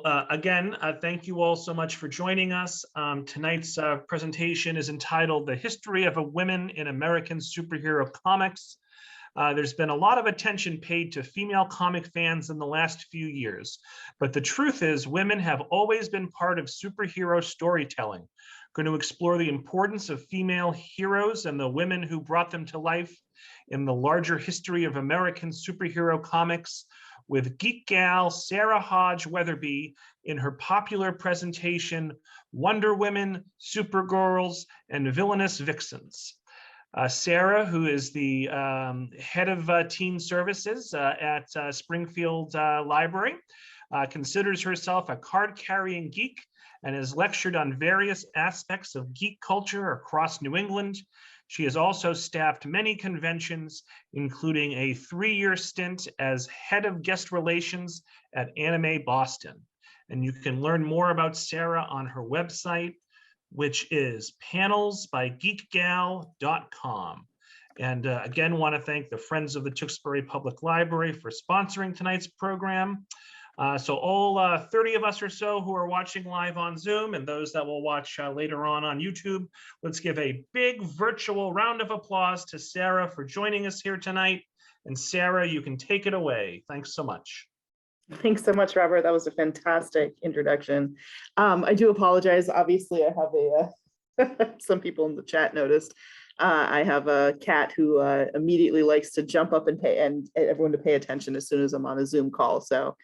Well, again, thank you all so much for joining us. Tonight's presentation is entitled The History of Women in American Superhero Comics. There's been a lot of attention paid to female comic fans in the last few years, but the truth is women have always been part of superhero storytelling. We're going to explore the importance of female heroes and the women who brought them to life in the larger history of American superhero comics, with Geek Gal Sara Hodge-Weatherbee in her popular presentation, Wonder Women, Supergirls, and Villainous Vixens. Sara, who is the head of teen services at Springfield Library, considers herself a card-carrying geek and has lectured on various aspects of geek culture across New England. She has also staffed many conventions, including a 3-year stint as head of guest relations at Anime Boston. And you can learn more about Sara on her website, which is panelsbygeekgal.com. And again, want to thank the Friends of the Tewksbury Public Library for sponsoring tonight's program. So all 30 of us or so who are watching live on Zoom and those that will watch later on YouTube, let's give a big virtual round of applause to Sara for joining us here tonight. And Sara, you can take it away. Thanks so much. Thanks so much, Robert. That was a fantastic introduction. I do apologize. Obviously, I have some people in the chat noticed. I have a cat who immediately likes to jump up and everyone to pay attention as soon as I'm on a Zoom call. So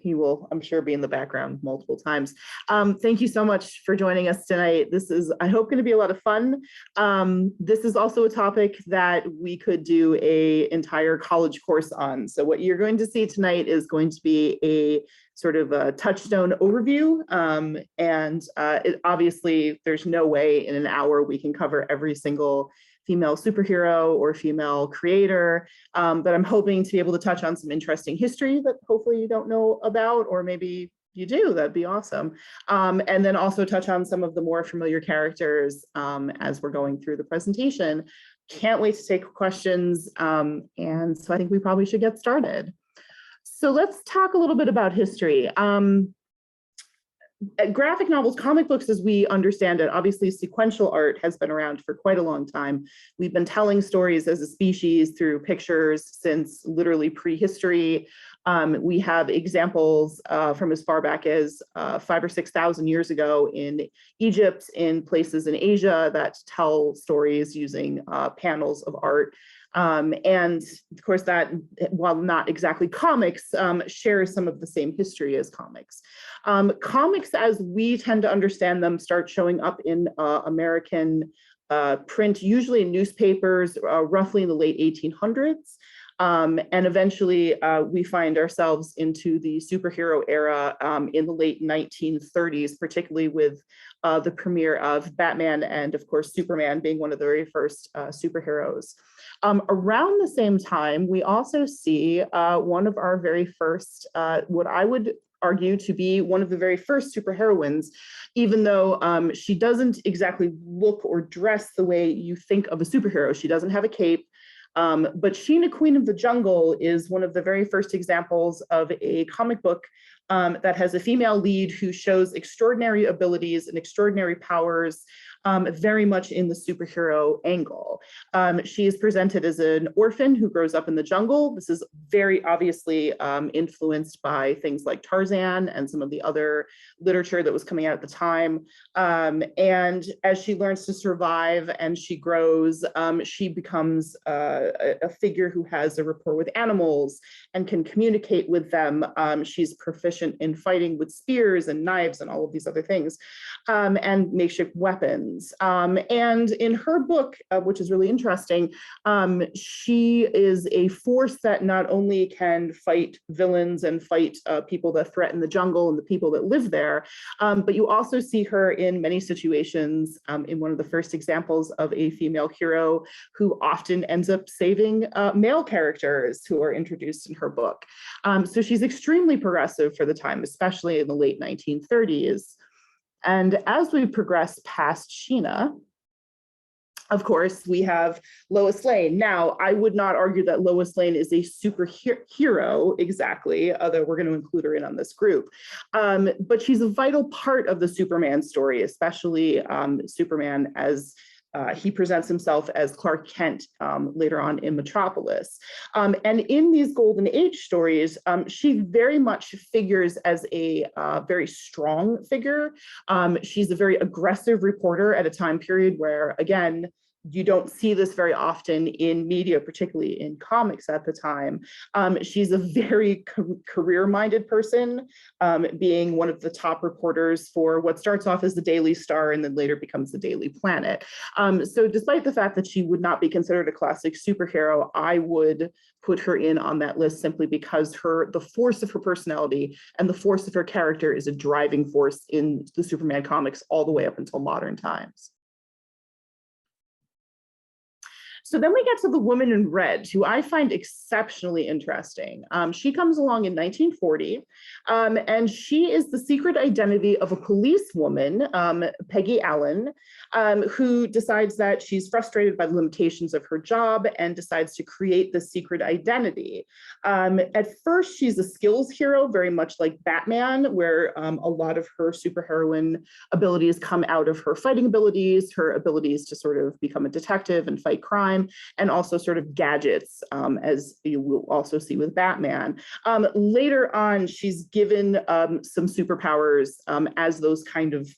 he will, I'm sure, be in the background multiple times. Thank you so much for joining us tonight. This is, I hope, going to be a lot of fun. This is also a topic that we could do an entire college course on. So what you're going to see tonight is going to be a sort of a touchstone overview. Obviously, there's no way in an hour we can cover every single female superhero or female creator, but I'm hoping to be able to touch on some interesting history that hopefully you don't know about, or maybe you do, that'd be awesome. And then also touch on some of the more familiar characters as we're going through the presentation. Can't wait to take questions, and so I think we probably should get started. So let's talk a little bit about history. Graphic novels, comic books as we understand it, obviously sequential art has been around for quite a long time. We've been telling stories as a species through pictures since literally prehistory. We have examples from as far back as 5,000 or 6,000 years ago in Egypt, in places in Asia that tell stories using panels of art. And of course that, while not exactly comics, shares some of the same history as comics. Comics, as we tend to understand them, start showing up in American print, usually in newspapers, roughly in the late 1800s. And eventually we find ourselves into the superhero era in the late 1930s, particularly with the premiere of Batman and, of course, Superman being one of the very first superheroes. Around the same time, we also see one of our very first, what I would argue to be one of the very first superheroines, even though she doesn't exactly look or dress the way you think of a superhero. She doesn't have a cape. But Sheena, Queen of the Jungle is one of the very first examples of a comic book that has a female lead who shows extraordinary abilities and extraordinary powers, very much in the superhero angle. She is presented as an orphan who grows up in the jungle. This is very obviously influenced by things like Tarzan and some of the other literature that was coming out at the time. And as she learns to survive and she grows, she becomes a figure who has a rapport with animals and can communicate with them. She's proficient in fighting with spears and knives and all of these other things, and makeshift weapons. And in her book, which is really interesting, she is a force that not only can fight villains and fight people that threaten the jungle and the people that live there, but you also see her in many situations in one of the first examples of a female hero who often ends up saving male characters who are introduced in her book. So she's extremely progressive for the time, especially in the late 1930s. And as we progress past Sheena, Of course, we have Lois Lane. Now, I would not argue that Lois Lane is a superhero exactly, although we're going to include her in on this group. But she's a vital part of the Superman story, especially Superman as he presents himself as Clark Kent later on in Metropolis. And in these Golden Age stories, she very much figures as a very strong figure. She's a very aggressive reporter at a time period where, again, you don't see this very often in media, particularly in comics at the time. She's a very career-minded person, being one of the top reporters for what starts off as the Daily Star and then later becomes the Daily Planet. So despite the fact that she would not be considered a classic superhero, I would put her in on that list simply because the force of her personality and the force of her character is a driving force in the Superman comics all the way up until modern times. So then we get to the woman in red, who I find exceptionally interesting. She comes along in 1940, and she is the secret identity of a policewoman, Peggy Allen, who decides that she's frustrated by the limitations of her job and decides to create the secret identity. At first, she's a skills hero, very much like Batman, where a lot of her superheroine abilities come out of her fighting abilities, her abilities to sort of become a detective and fight crime, and also sort of gadgets, as you will also see with Batman. Later on, she's given some superpowers as those kind of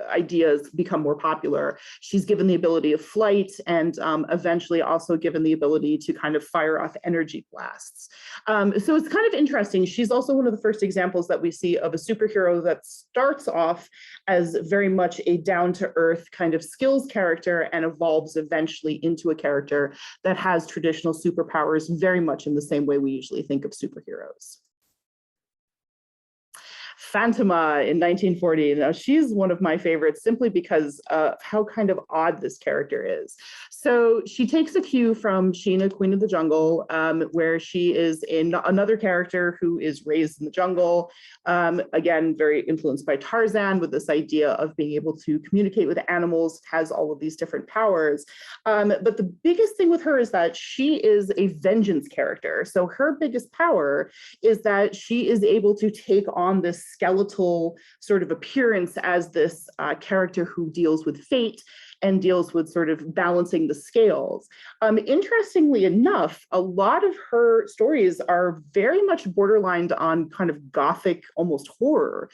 ideas become more popular. She's given the ability of flight and eventually also given the ability to kind of fire off energy blasts. So it's kind of interesting. She's also one of the first examples that we see of a superhero that starts off as very much a down-to-earth kind of skills character and evolves eventually into a character that has traditional superpowers very much in the same way we usually think of superheroes. Phantoma in 1940. Now, she's one of my favorites simply because of how kind of odd this character is. So she takes a cue from Sheena, Queen of the Jungle, where she is another character who is raised in the jungle. Again, very influenced by Tarzan with this idea of being able to communicate with animals, has all of these different powers. But the biggest thing with her is that she is a vengeance character. So her biggest power is that she is able to take on this skeletal sort of appearance as this character who deals with fate and deals with sort of balancing the scales. Interestingly enough, a lot of her stories are very much borderlined on kind of gothic, almost horror.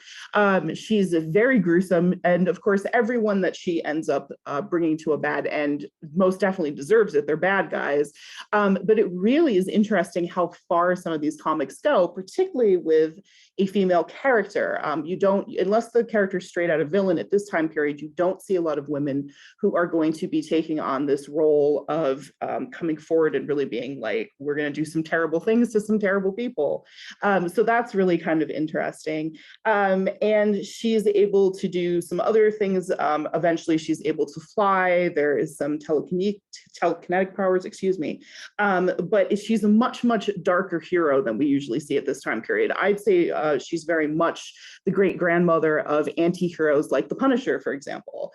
She's very gruesome, and of course, everyone that she ends up bringing to a bad end most definitely deserves it. They're bad guys. But it really is interesting how far some of these comics go, particularly with a female character. You don't, unless the character's straight out of Villain at this time period, you don't see a lot of women who are going to be taking on this role of coming forward and really being like, we're going to do some terrible things to some terrible people. So that's really kind of interesting. And she's able to do some other things. Eventually, she's able to fly. There is some telekinetic powers, excuse me. But she's a much, much darker hero than we usually see at this time period. I'd say she's very much the great-grandmother of anti-heroes like the Punisher, for example.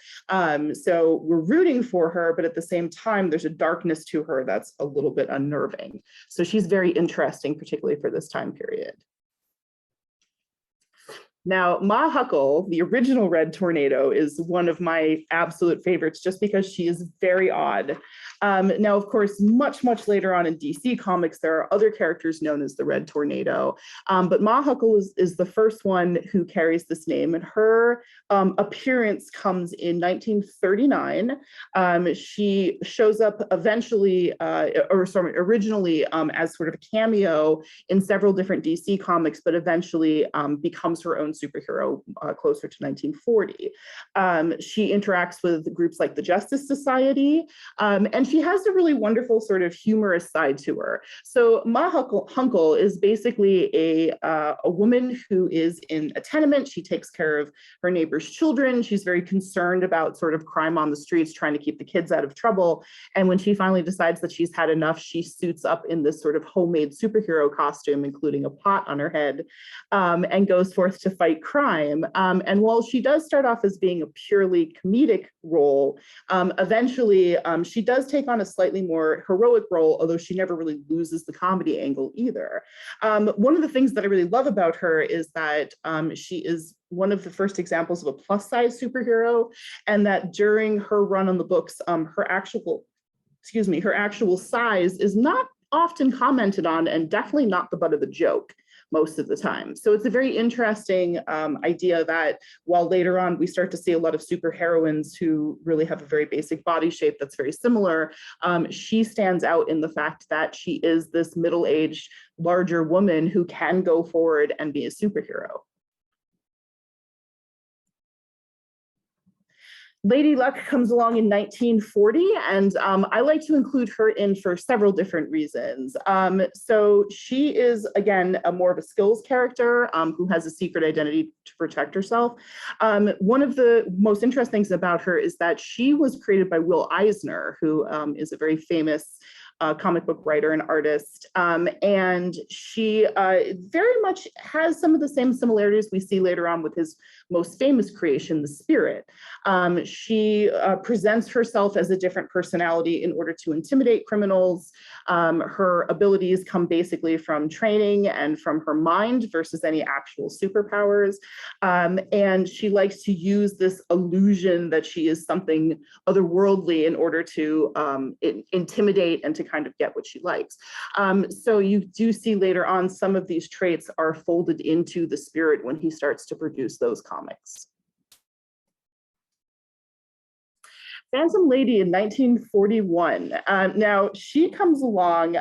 So we're rooting for her, but at the same time, there's a darkness to her that's a little bit unnerving. So she's very interesting, particularly for this time period. Now, Ma Huckle, the original Red Tornado, is one of my absolute favorites just because she is very odd. Now, of course, much, much later on in DC Comics, there are other characters known as the Red Tornado. But Ma Huckle is the first one who carries this name, and her appearance comes in 1939. She shows up eventually, originally as sort of a cameo in several different DC comics, but eventually becomes her own superhero closer to 1940. She interacts with groups like the Justice Society, and she has a really wonderful sort of humorous side to her. So Ma Huckle is basically a woman who is in a tenement. She takes care of her neighbor's children. She's very concerned about sort of crime on the streets, trying to keep the kids out of trouble. And when she finally decides that she's had enough, she suits up in this sort of homemade superhero costume, including a pot on her head, and goes forth to fight fight crime. And while she does start off as being a purely comedic role, eventually she does take on a slightly more heroic role, although she never really loses the comedy angle either. One of the things that I really love about her is that she is one of the first examples of a plus size superhero, and that during her run on the books, her actual size is not often commented on, and definitely not the butt of the joke most of the time. So it's a very interesting idea that while later on we start to see a lot of superheroines who really have a very basic body shape that's very similar, she stands out in the fact that she is this middle-aged, larger woman who can go forward and be a superhero. Lady Luck comes along in 1940, and I like to include her in for several different reasons. So she is, again, more of a skills character who has a secret identity to protect herself. One of the most interesting things about her is that she was created by Will Eisner, who is a very famous comic book writer and artist. And she very much has some of the same similarities we see later on with his most famous creation, the Spirit. She presents herself as a different personality in order to intimidate criminals. Her abilities come basically from training and from her mind versus any actual superpowers. And she likes to use this illusion that she is something otherworldly in order to intimidate and to kind of get what she likes. So you do see later on some of these traits are folded into the Spirit when he starts to produce those comics. Phantom Lady in 1941. Now, she comes along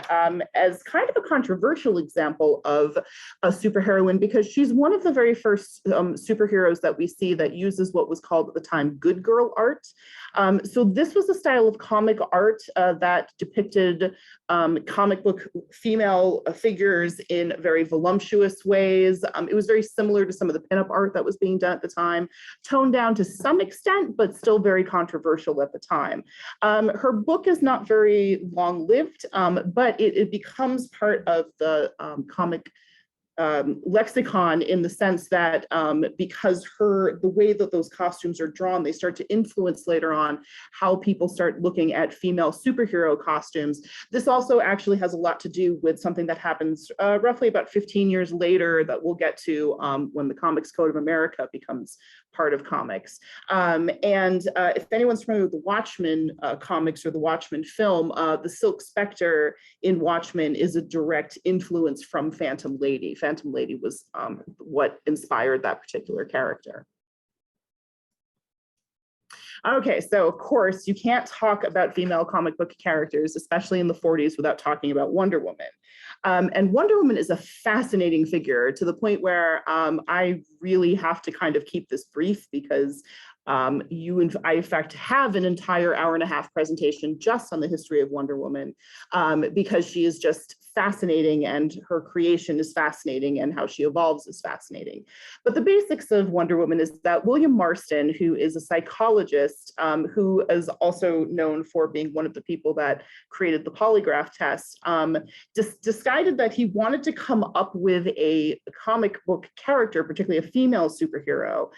as kind of a controversial example of a superheroine because she's one of the very first superheroes that we see that uses what was called at the time good girl art. So this was a style of comic art that depicted comic book female figures in very voluptuous ways. It was very similar to some of the pinup art that was being done at the time, toned down to some extent, but still very controversial at the time. Her book is not very long-lived, but it becomes part of the comic lexicon in the sense that because the way that those costumes are drawn, they start to influence later on how people start looking at female superhero costumes. This also actually has a lot to do with something that happens roughly about 15 years later that we'll get to when the Comics Code of America becomes part of comics. If anyone's familiar with the Watchmen comics or the Watchmen film, the Silk Spectre in Watchmen is a direct influence from Phantom Lady. Phantom Lady was what inspired that particular character. Okay, so of course, you can't talk about female comic book characters, especially in the 40s, without talking about Wonder Woman. And Wonder Woman is a fascinating figure to the point where I really have to kind of keep this brief because you and I, in fact, have an entire hour-and-a-half presentation just on the history of Wonder Woman because she is just fascinating and her creation is fascinating and how she evolves is fascinating. But the basics of Wonder Woman is that William Marston, who is a psychologist who is also known for being one of the people that created the polygraph test, decided that he wanted to come up with a comic book character, particularly a female superhero,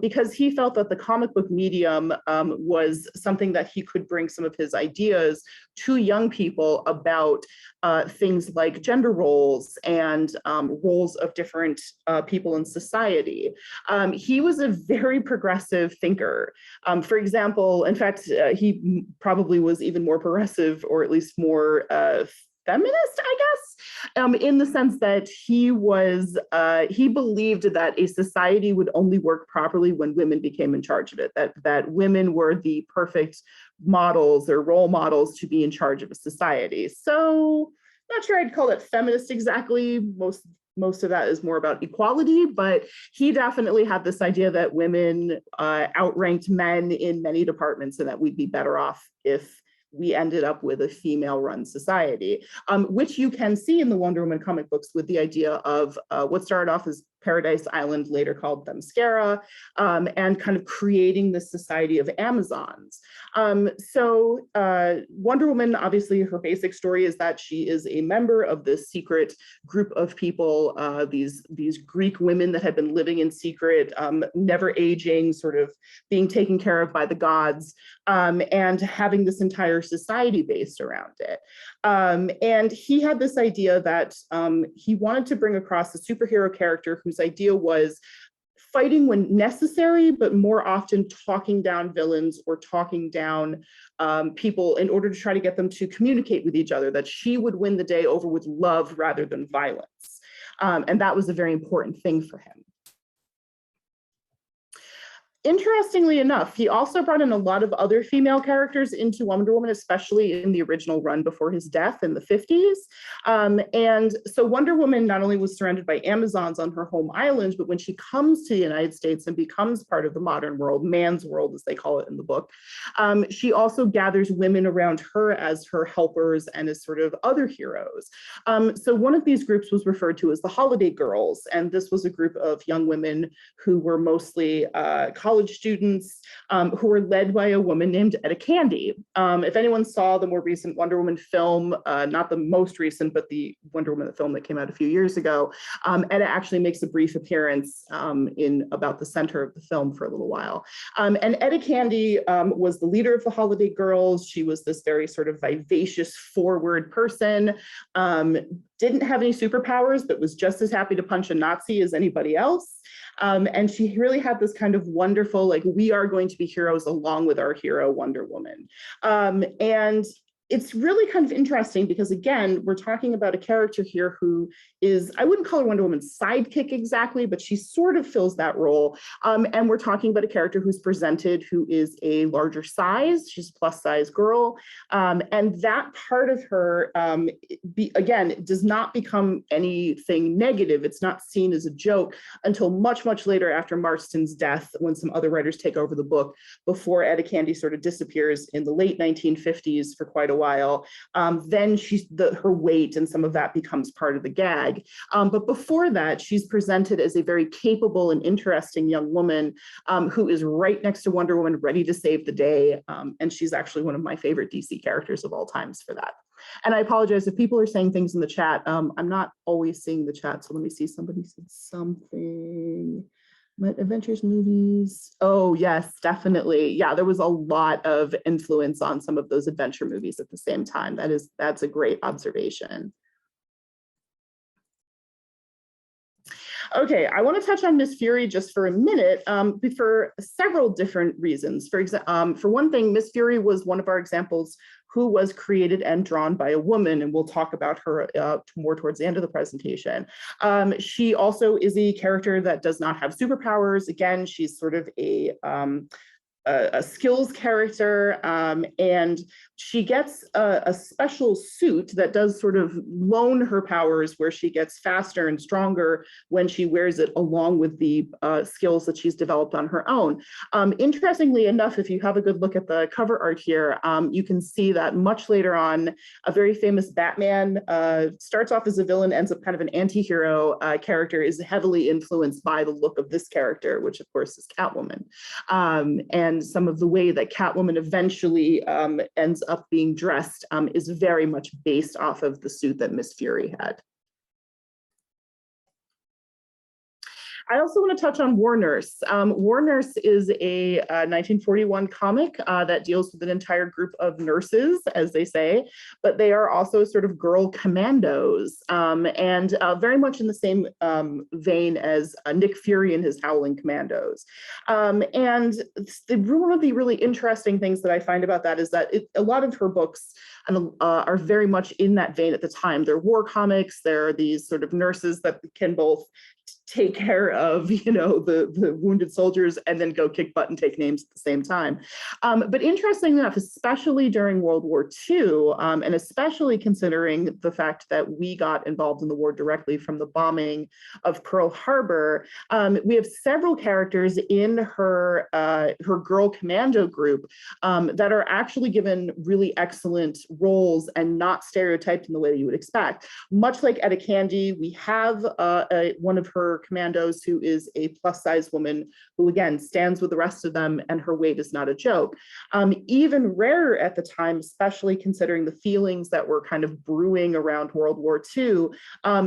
because he felt that the comic book medium was something that he could bring some of his ideas to young people about things like gender roles and roles of different people in society. He was a very progressive thinker. For example, in fact, he probably was even more progressive, or at least more feminist, I guess, in the sense that he believed that a society would only work properly when women became in charge of it, that women were the perfect models or role models to be in charge of a society. So not sure I'd call it feminist exactly. Most of that is more about equality, but he definitely had this idea that women outranked men in many departments and that we'd be better off if we ended up with a female-run society, which you can see in the Wonder Woman comic books with the idea of what started off as Paradise Island, later called Themyscira, and kind of creating this society of Amazons. Wonder Woman, obviously her basic story is that she is a member of this secret group of people, these Greek women that had been living in secret, never aging, sort of being taken care of by the gods, and having this entire society based around it. And he had this idea that he wanted to bring across a superhero character whose idea was fighting when necessary, but more often talking down villains or talking down people in order to try to get them to communicate with each other, that she would win the day over with love rather than violence. And that was a very important thing for him. Interestingly enough, he also brought in a lot of other female characters into Wonder Woman, especially in the original run before his death in the 50s. And so Wonder Woman not only was surrounded by Amazons on her home island, but when she comes to the United States and becomes part of the modern world, man's world, as they call it in the book, she also gathers women around her as her helpers and as sort of other heroes. So one of these groups was referred to as the Holiday Girls, and this was a group of young women who were mostly college students who were led by a woman named Etta Candy. If anyone saw the more recent Wonder Woman film, not the most recent, but the Wonder Woman film that came out a few years ago, Etta actually makes a brief appearance in about the center of the film for a little while. And Etta Candy was the leader of the Holiday Girls. She was this very sort of vivacious, forward person, didn't have any superpowers, but was just as happy to punch a Nazi as anybody else. And she really had this kind of wonderful, like, we are going to be heroes along with our hero, Wonder Woman. And it's really kind of interesting because, again, we're talking about a character here who is, I wouldn't call her Wonder Woman's sidekick exactly, but she sort of fills that role. And we're talking about a character who's presented who is a larger size. She's a plus size girl. And that part of her, again, does not become anything negative. It's not seen as a joke until much, much later after Marston's death, when some other writers take over the book, before Etta Candy sort of disappears in the late 1950s for quite a while. Then her weight and some of that becomes part of the gag. But before that, she's presented as a very capable and interesting young woman who is right next to Wonder Woman, ready to save the day. And she's actually one of my favorite DC characters of all times for that. And I apologize if people are saying things in the chat. I'm not always seeing the chat, so let me see. Somebody said something. Adventures movies. Oh, yes, definitely. Yeah, there was a lot of influence on some of those adventure movies at the same time. That's a great observation. Okay, I want to touch on Miss Fury just for a minute for several different reasons. For one thing, Miss Fury was one of our examples who was created and drawn by a woman, and we'll talk about her more towards the end of the presentation. She also is a character that does not have superpowers. Again, she's sort of a skills character, and she gets a special suit that does sort of loan her powers, where she gets faster and stronger when she wears it, along with the skills that she's developed on her own. Interestingly enough, if you have a good look at the cover art here, you can see that much later on, a very famous Batman starts off as a villain, ends up kind of an anti-hero character, is heavily influenced by the look of this character, which of course is Catwoman. And some of the way that Catwoman eventually ends up being dressed is very much based off of the suit that Miss Fury had. I also want to touch on War Nurse. War Nurse is a 1941 comic that deals with an entire group of nurses, as they say, but they are also sort of girl commandos, and very much in the same vein as Nick Fury and his Howling Commandos. And one of the really interesting things that I find about that is that a lot of her books are very much in that vein at the time. They're war comics. There are these sort of nurses that can both take care of, the wounded soldiers and then go kick butt and take names at the same time. But interestingly enough, especially during World War II, and especially considering the fact that we got involved in the war directly from the bombing of Pearl Harbor, we have several characters in her girl commando group that are actually given really excellent roles and not stereotyped in the way that you would expect. Much like Etta Candy, we have one of her commandos, who is a plus-size woman who, again, stands with the rest of them, and her weight is not a joke. Even rarer at the time, especially considering the feelings that were kind of brewing around World War II,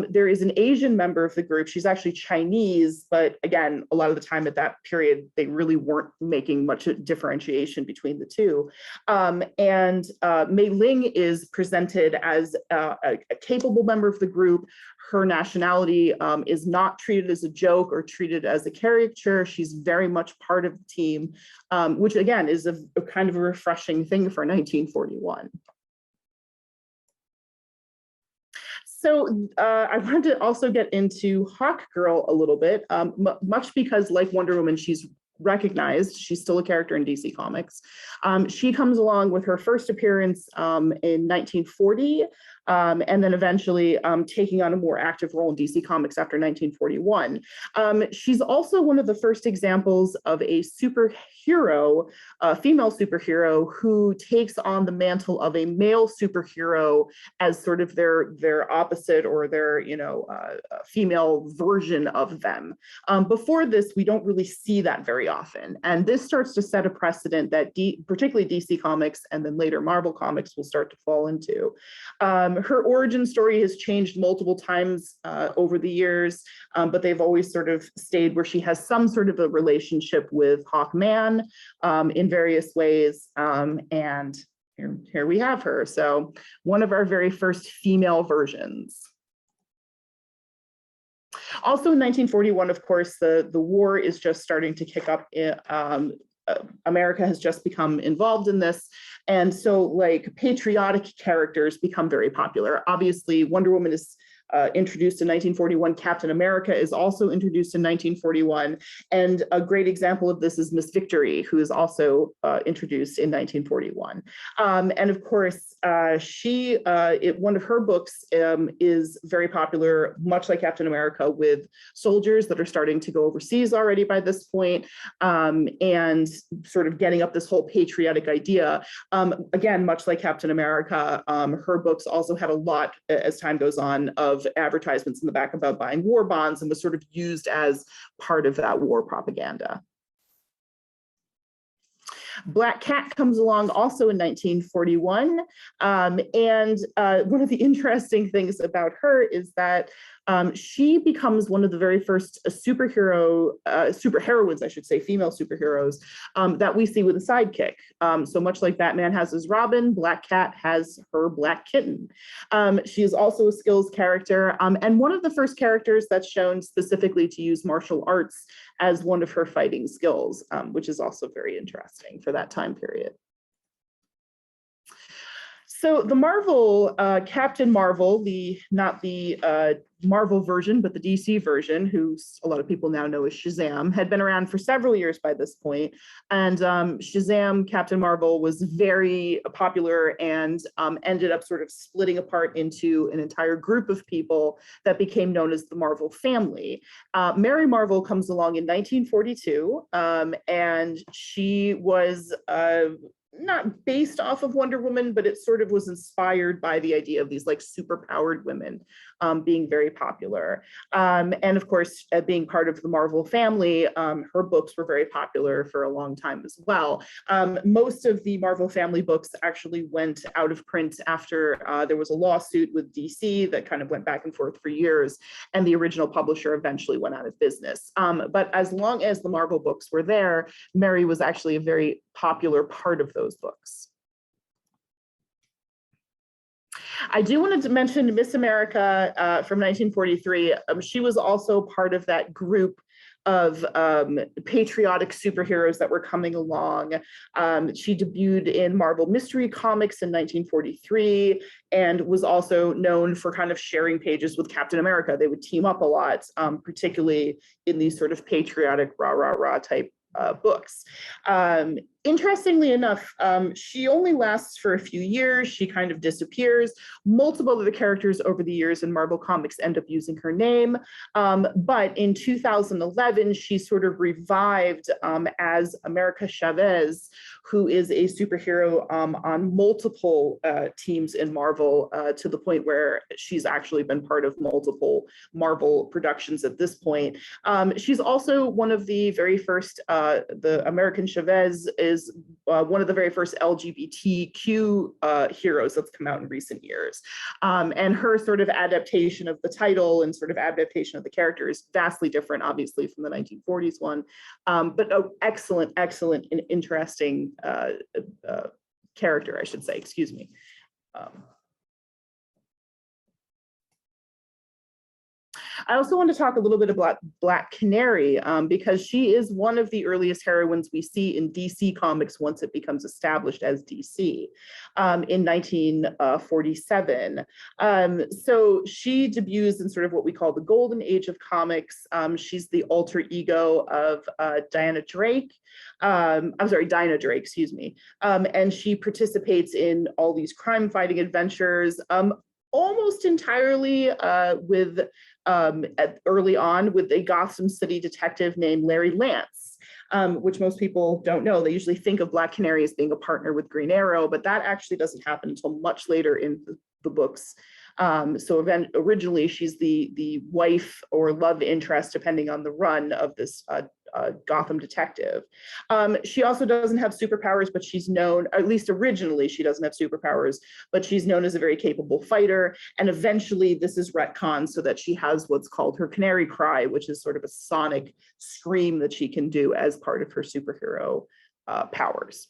there is an Asian member of the group. She's actually Chinese, but again, a lot of the time at that period, they really weren't making much differentiation between the two. Mei Ling is presented as a capable member of the group. Her nationality is not treated as a joke or treated as a caricature. She's very much part of the team, which again is a kind of a refreshing thing for 1941. So I wanted to also get into Hawk Girl a little bit, much because like Wonder Woman, she's recognized. She's still a character in DC Comics. She comes along with her first appearance in 1940, and then eventually taking on a more active role in DC Comics after 1941. She's also one of the first examples of a superhero, a female superhero, who takes on the mantle of a male superhero as sort of their opposite, or their female version of them. Before this, we don't really see that very often, and this starts to set a precedent that particularly DC Comics and then later Marvel Comics will start to fall into. Her origin story has changed multiple times over the years, but they've always sort of stayed where she has some sort of a relationship with Hawkman in various ways, and here we have her. So one of our very first female versions. Also in 1941, of course, the war is just starting to kick up. America has just become involved in this. And so like patriotic characters become very popular. Obviously, Wonder Woman is introduced in 1941. Captain America is also introduced in 1941. And a great example of this is Miss Victory, who is also introduced in 1941. And of course, one of her books is very popular, much like Captain America, with soldiers that are starting to go overseas already by this point, and sort of getting up this whole patriotic idea. Again, much like Captain America, her books also had a lot, as time goes on, of advertisements in the back about buying war bonds, and was sort of used as part of that war propaganda. Black Cat comes along also in 1941. And one of the interesting things about her is that she becomes one of the very first superheroines, I should say, female superheroes, that we see with a sidekick. So much like Batman has his Robin, Black Cat has her Black Kitten. She is also a skills character, and one of the first characters that's shown specifically to use martial arts as one of her fighting skills, which is also very interesting for that time period. So the Marvel, Captain Marvel, not the Marvel version, but the DC version, who a lot of people now know as Shazam, had been around for several years by this point. And Shazam, Captain Marvel, was very popular and ended up sort of splitting apart into an entire group of people that became known as the Marvel family. Mary Marvel comes along in 1942, and she was not based off of Wonder Woman, but it sort of was inspired by the idea of these like superpowered women being very popular. And of course, being part of the Marvel family, her books were very popular for a long time as well. Most of the Marvel family books actually went out of print after there was a lawsuit with DC that kind of went back and forth for years, and the original publisher eventually went out of business. But as long as the Marvel books were there, Mary was actually a very popular part of those books. I do want to mention Miss America from 1943. She was also part of that group of patriotic superheroes that were coming along. She debuted in Marvel Mystery Comics in 1943 and was also known for kind of sharing pages with Captain America. They would team up a lot, particularly in these sort of patriotic rah, rah, rah type books. Interestingly enough, she only lasts for a few years. She kind of disappears. Multiple of the characters over the years in Marvel Comics end up using her name. But in 2011, she sort of revived as America Chavez, who is a superhero on multiple teams in Marvel, to the point where she's actually been part of multiple Marvel productions at this point. She's also one of the very first, the American Chavez is one of the very first LGBTQ heroes that's come out in recent years. And her sort of adaptation of the title and sort of adaptation of the character is vastly different, obviously, from the 1940s one, but an excellent, excellent and interesting character, I should say, excuse me. I also want to talk a little bit about Black Canary, because she is one of the earliest heroines we see in DC Comics once it becomes established as DC in 1947. So she debuts in sort of what we call the golden age of comics. She's the alter ego of Dinah Drake, excuse me. And she participates in all these crime fighting adventures, almost entirely early on with a Gotham City detective named Larry Lance, which most people don't know. They usually think of Black Canary as being a partner with Green Arrow, but that actually doesn't happen until much later in the books. So originally she's the wife or love interest, depending on the run of this Gotham detective. She also doesn't have superpowers, but she's known, or at least originally she doesn't have superpowers, but she's known as a very capable fighter. And eventually this is retconned so that she has what's called her canary cry, which is sort of a sonic scream that she can do as part of her superhero powers.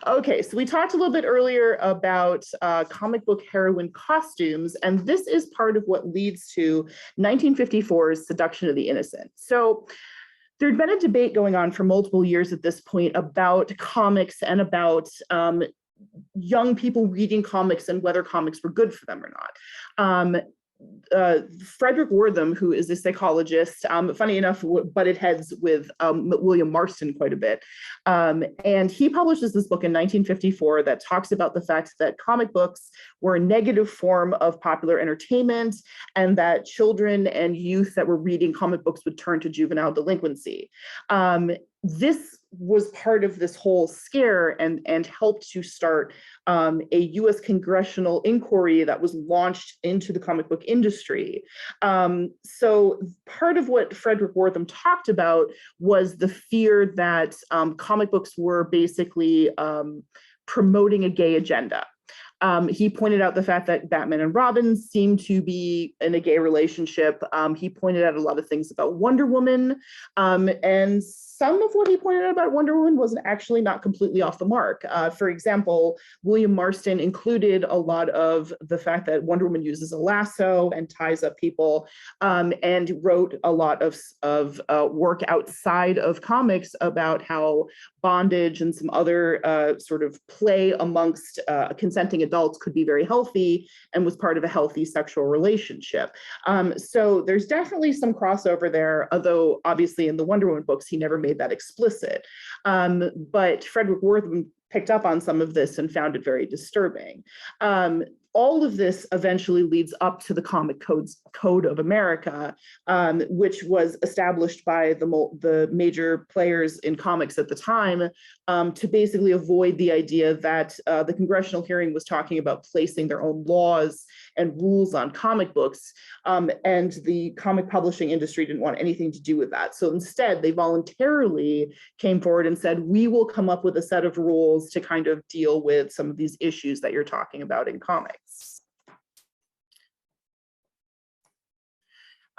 Okay, so we talked a little bit earlier about comic book heroine costumes, and this is part of what leads to 1954's Seduction of the Innocent. So there'd been a debate going on for multiple years at this point about comics and about young people reading comics and whether comics were good for them or not. Frederick Wortham, who is a psychologist, funny enough, butted heads with William Marston quite a bit. And he publishes this book in 1954 that talks about the fact that comic books were a negative form of popular entertainment, and that children and youth that were reading comic books would turn to juvenile delinquency. This was part of this whole scare and helped to start a US congressional inquiry that was launched into the comic book industry. So part of what Frederick Wortham talked about was the fear that comic books were basically promoting a gay agenda. He pointed out the fact that Batman and Robin seemed to be in a gay relationship. He pointed out a lot of things about Wonder Woman, and some of what he pointed out about Wonder Woman was actually not completely off the mark. For example, William Marston included a lot of the fact that Wonder Woman uses a lasso and ties up people, and wrote a lot of work outside of comics about how bondage and some other sort of play amongst consenting adults could be very healthy and was part of a healthy sexual relationship. So there's definitely some crossover there, although obviously in the Wonder Woman books, he never made that explicit. But Frederick Wortham picked up on some of this and found it very disturbing. All of this eventually leads up to the Comic Code of America, which was established by the major players in comics at the time, to basically avoid the idea that the congressional hearing was talking about placing their own laws and rules on comic books, and the comic publishing industry didn't want anything to do with that. So instead, they voluntarily came forward and said, we will come up with a set of rules to kind of deal with some of these issues that you're talking about in comics.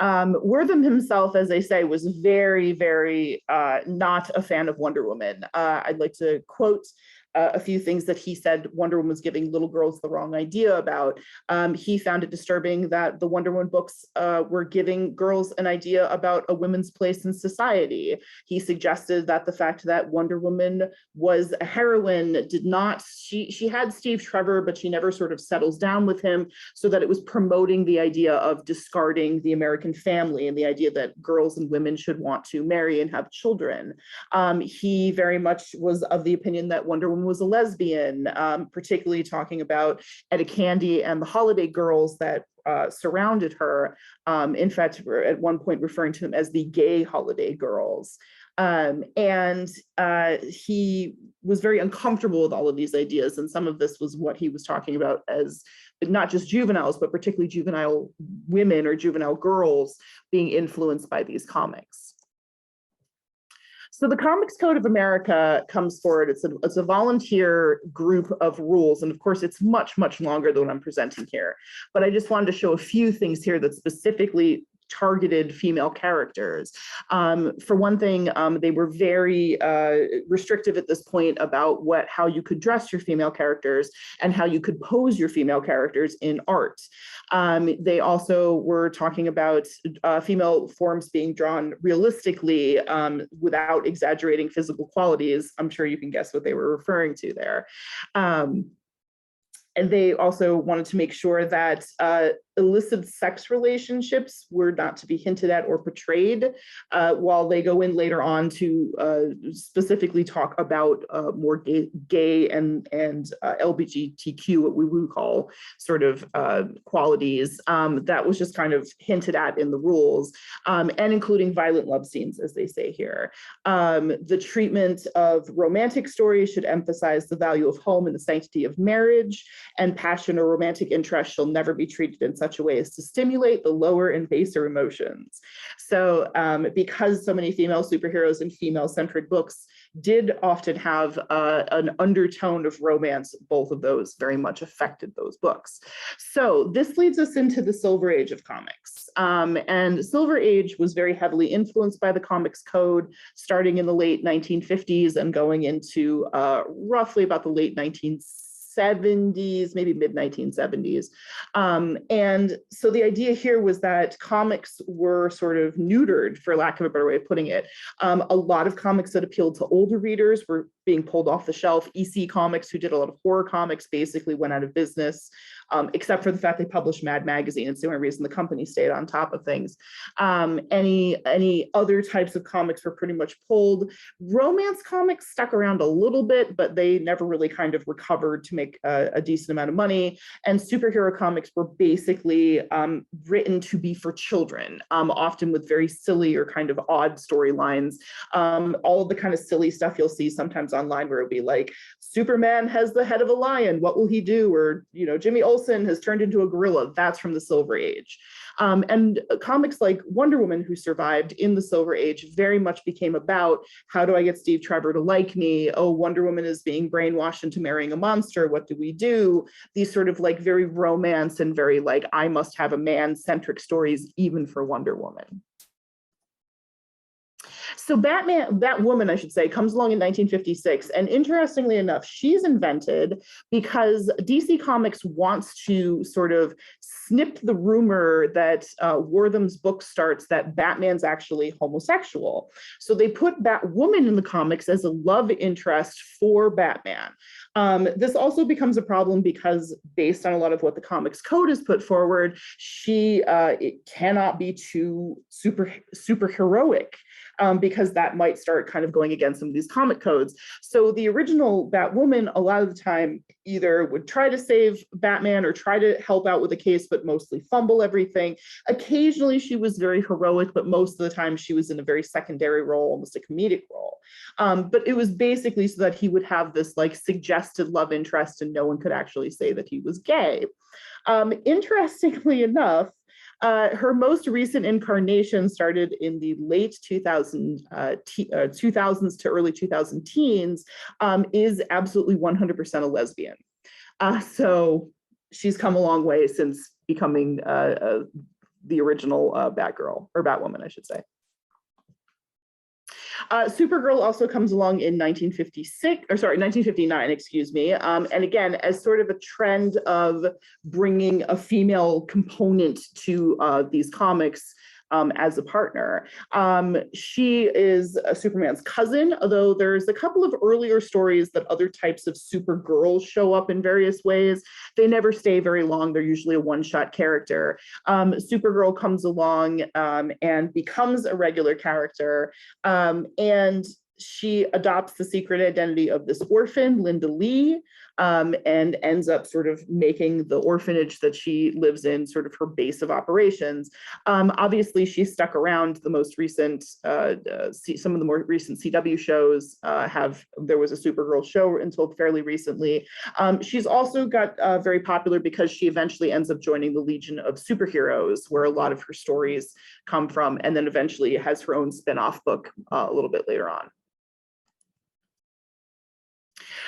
Wortham himself, as I say, was very, very not a fan of Wonder Woman. I'd like to quote a few things that he said Wonder Woman was giving little girls the wrong idea about. He found it disturbing that the Wonder Woman books were giving girls an idea about a woman's place in society. He suggested that the fact that Wonder Woman was a heroine did not, she had Steve Trevor, but she never sort of settles down with him, so that it was promoting the idea of discarding the American family and the idea that girls and women should want to marry and have children. He very much was of the opinion that Wonder Woman was a lesbian, particularly talking about Etta Candy and the holiday girls that surrounded her. In fact, at one point referring to them as the gay holiday girls. And he was very uncomfortable with all of these ideas. And some of this was what he was talking about as not just juveniles, but particularly juvenile women or juvenile girls being influenced by these comics. So the Comics Code of America comes forward. It's a volunteer group of rules. And of course, it's much, much longer than what I'm presenting here. But I just wanted to show a few things here that specifically targeted female characters. For one thing, they were very restrictive at this point about how you could dress your female characters and how you could pose your female characters in art. They also were talking about female forms being drawn realistically without exaggerating physical qualities. I'm sure you can guess what they were referring to there. And they also wanted to make sure that illicit sex relationships were not to be hinted at or portrayed, while they go in later on to specifically talk about more gay and LGBTQ, what we would call sort of qualities. That was just kind of hinted at in the rules, and including violent love scenes, as they say here. The treatment of romantic stories should emphasize the value of home and the sanctity of marriage, and passion or romantic interest shall never be treated in such a way as to stimulate the lower and baser emotions. So because so many female superheroes and female-centric books did often have an undertone of romance, both of those very much affected those books. So this leads us into the Silver Age of comics. And Silver Age was very heavily influenced by the Comics Code, starting in the late 1950s and going into roughly about the late 1970s, maybe mid 1970s. And so the idea here was that comics were sort of neutered, for lack of a better way of putting it. A lot of comics that appealed to older readers were being pulled off the shelf. EC Comics, who did a lot of horror comics, basically went out of business, except for the fact they published Mad Magazine. It's the only reason the company stayed on top of things. Any other types of comics were pretty much pulled. Romance comics stuck around a little bit, but they never really kind of recovered to make a decent amount of money. And superhero comics were basically written to be for children, often with very silly or kind of odd storylines. All of the kind of silly stuff you'll see sometimes online where it'll be like, Superman has the head of a lion, what will he do? Or, you know, Jimmy Olsen has turned into a gorilla. That's from the Silver Age. And comics like Wonder Woman, who survived in the Silver Age, very much became about, how do I get Steve Trevor to like me? Oh, Wonder Woman is being brainwashed into marrying a monster. What do we do? These sort of like very romance and very like, I must have a man-centric stories, even for Wonder Woman. So Batwoman, I should say, comes along in 1956. And interestingly enough, she's invented because DC Comics wants to sort of snip the rumor that Wortham's book starts that Batman's actually homosexual. So they put Batwoman in the comics as a love interest for Batman. This also becomes a problem because based on a lot of what the Comics Code has put forward, it cannot be too super heroic. Because that might start kind of going against some of these comic codes. So the original Batwoman, a lot of the time, either would try to save Batman or try to help out with a case, but mostly fumble everything. Occasionally, she was very heroic, but most of the time she was in a very secondary role, almost a comedic role. But it was basically so that he would have this like suggested love interest and no one could actually say that he was gay. Interestingly enough, her most recent incarnation started in the late 2000s to early 2000 teens, is absolutely 100% a lesbian. So she's come a long way since becoming the original Batgirl, or Batwoman, I should say. Supergirl also comes along in 1959, excuse me. And again, as sort of a trend of bringing a female component to these comics as a partner. She is Superman's cousin, although there's a couple of earlier stories that other types of Supergirls show up in various ways. They never stay very long. They're usually a one-shot character. Supergirl comes along and becomes a regular character, and she adopts the secret identity of this orphan, Linda Lee, and ends up sort of making the orphanage that she lives in sort of her base of operations. Obviously, she stuck around. The most recent, some of the more recent CW shows there was a Supergirl show until fairly recently. She's also got very popular because she eventually ends up joining the Legion of Superheroes, where a lot of her stories come from, and then eventually has her own spin-off book a little bit later on.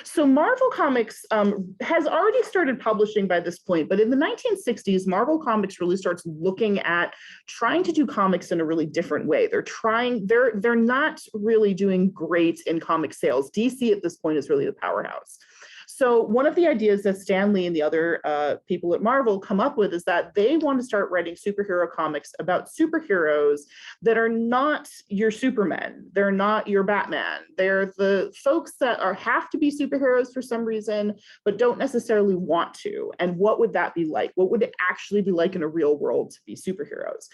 So Marvel Comics has already started publishing by this point, but in the 1960s, Marvel Comics really starts looking at trying to do comics in a really different way. They're not really doing great in comic sales. DC at this point is really the powerhouse. So one of the ideas that Stan Lee and the other people at Marvel come up with is that they want to start writing superhero comics about superheroes that are not your Superman. They're not your Batman. They're the folks that have to be superheroes for some reason, but don't necessarily want to. And what would that be like? What would it actually be like in a real world to be superheroes?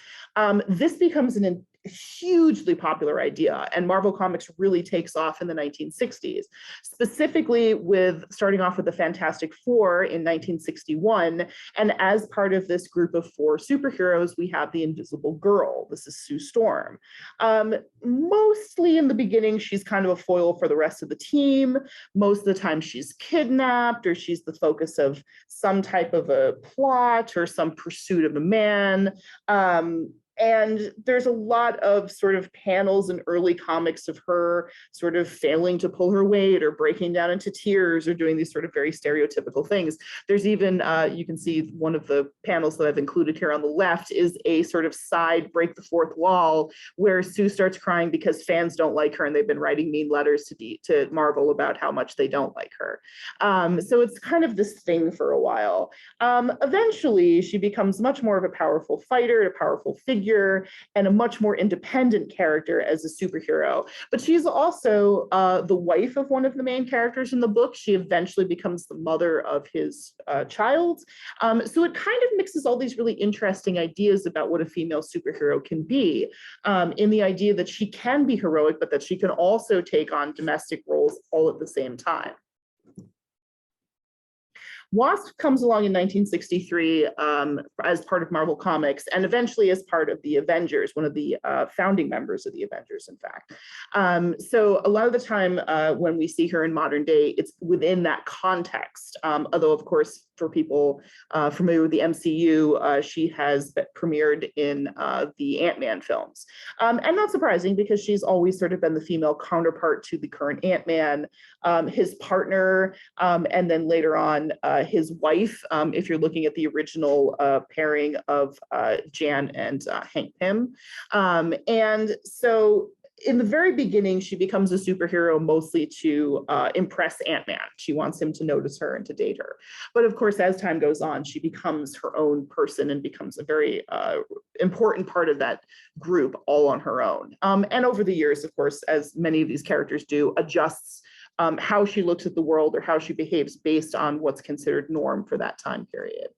This becomes a hugely popular idea, and Marvel Comics really takes off in the 1960s, specifically with starting off with the Fantastic Four in 1961. And as part of this group of 4 superheroes, we have the Invisible Girl. This is Sue Storm. Mostly in the beginning, she's kind of a foil for the rest of the team. Most of the time she's kidnapped, or she's the focus of some type of a plot or some pursuit of a man. And there's a lot of sort of panels in early comics of her sort of failing to pull her weight or breaking down into tears or doing these sort of very stereotypical things. There's even, you can see one of the panels that I've included here on the left is a sort of side break the fourth wall where Sue starts crying because fans don't like her and they've been writing mean letters to Marvel about how much they don't like her. So it's kind of this thing for a while. Eventually, she becomes much more of a powerful fighter, a powerful figure, and a much more independent character as a superhero. But she's also the wife of one of the main characters in the book. She eventually becomes the mother of his child. So it kind of mixes all these really interesting ideas about what a female superhero can be, in the idea that she can be heroic, but that she can also take on domestic roles all at the same time. Wasp comes along in 1963 as part of Marvel Comics, and eventually as part of the Avengers, one of the founding members of the Avengers, in fact. So a lot of the time when we see her in modern day, it's within that context. Although, of course, for people familiar with the MCU, she has premiered in the Ant-Man films. And not surprising, because she's always sort of been the female counterpart to the current Ant-Man, his partner, and then later on, his wife, if you're looking at the original pairing of Jan and Hank Pym. And so in the very beginning, she becomes a superhero mostly to impress Ant-Man. She wants him to notice her and to date her. But of course, as time goes on, she becomes her own person and becomes a very important part of that group all on her own. And over the years, of course, as many of these characters do, adjusts how she looks at the world or how she behaves based on what's considered norm for that time period.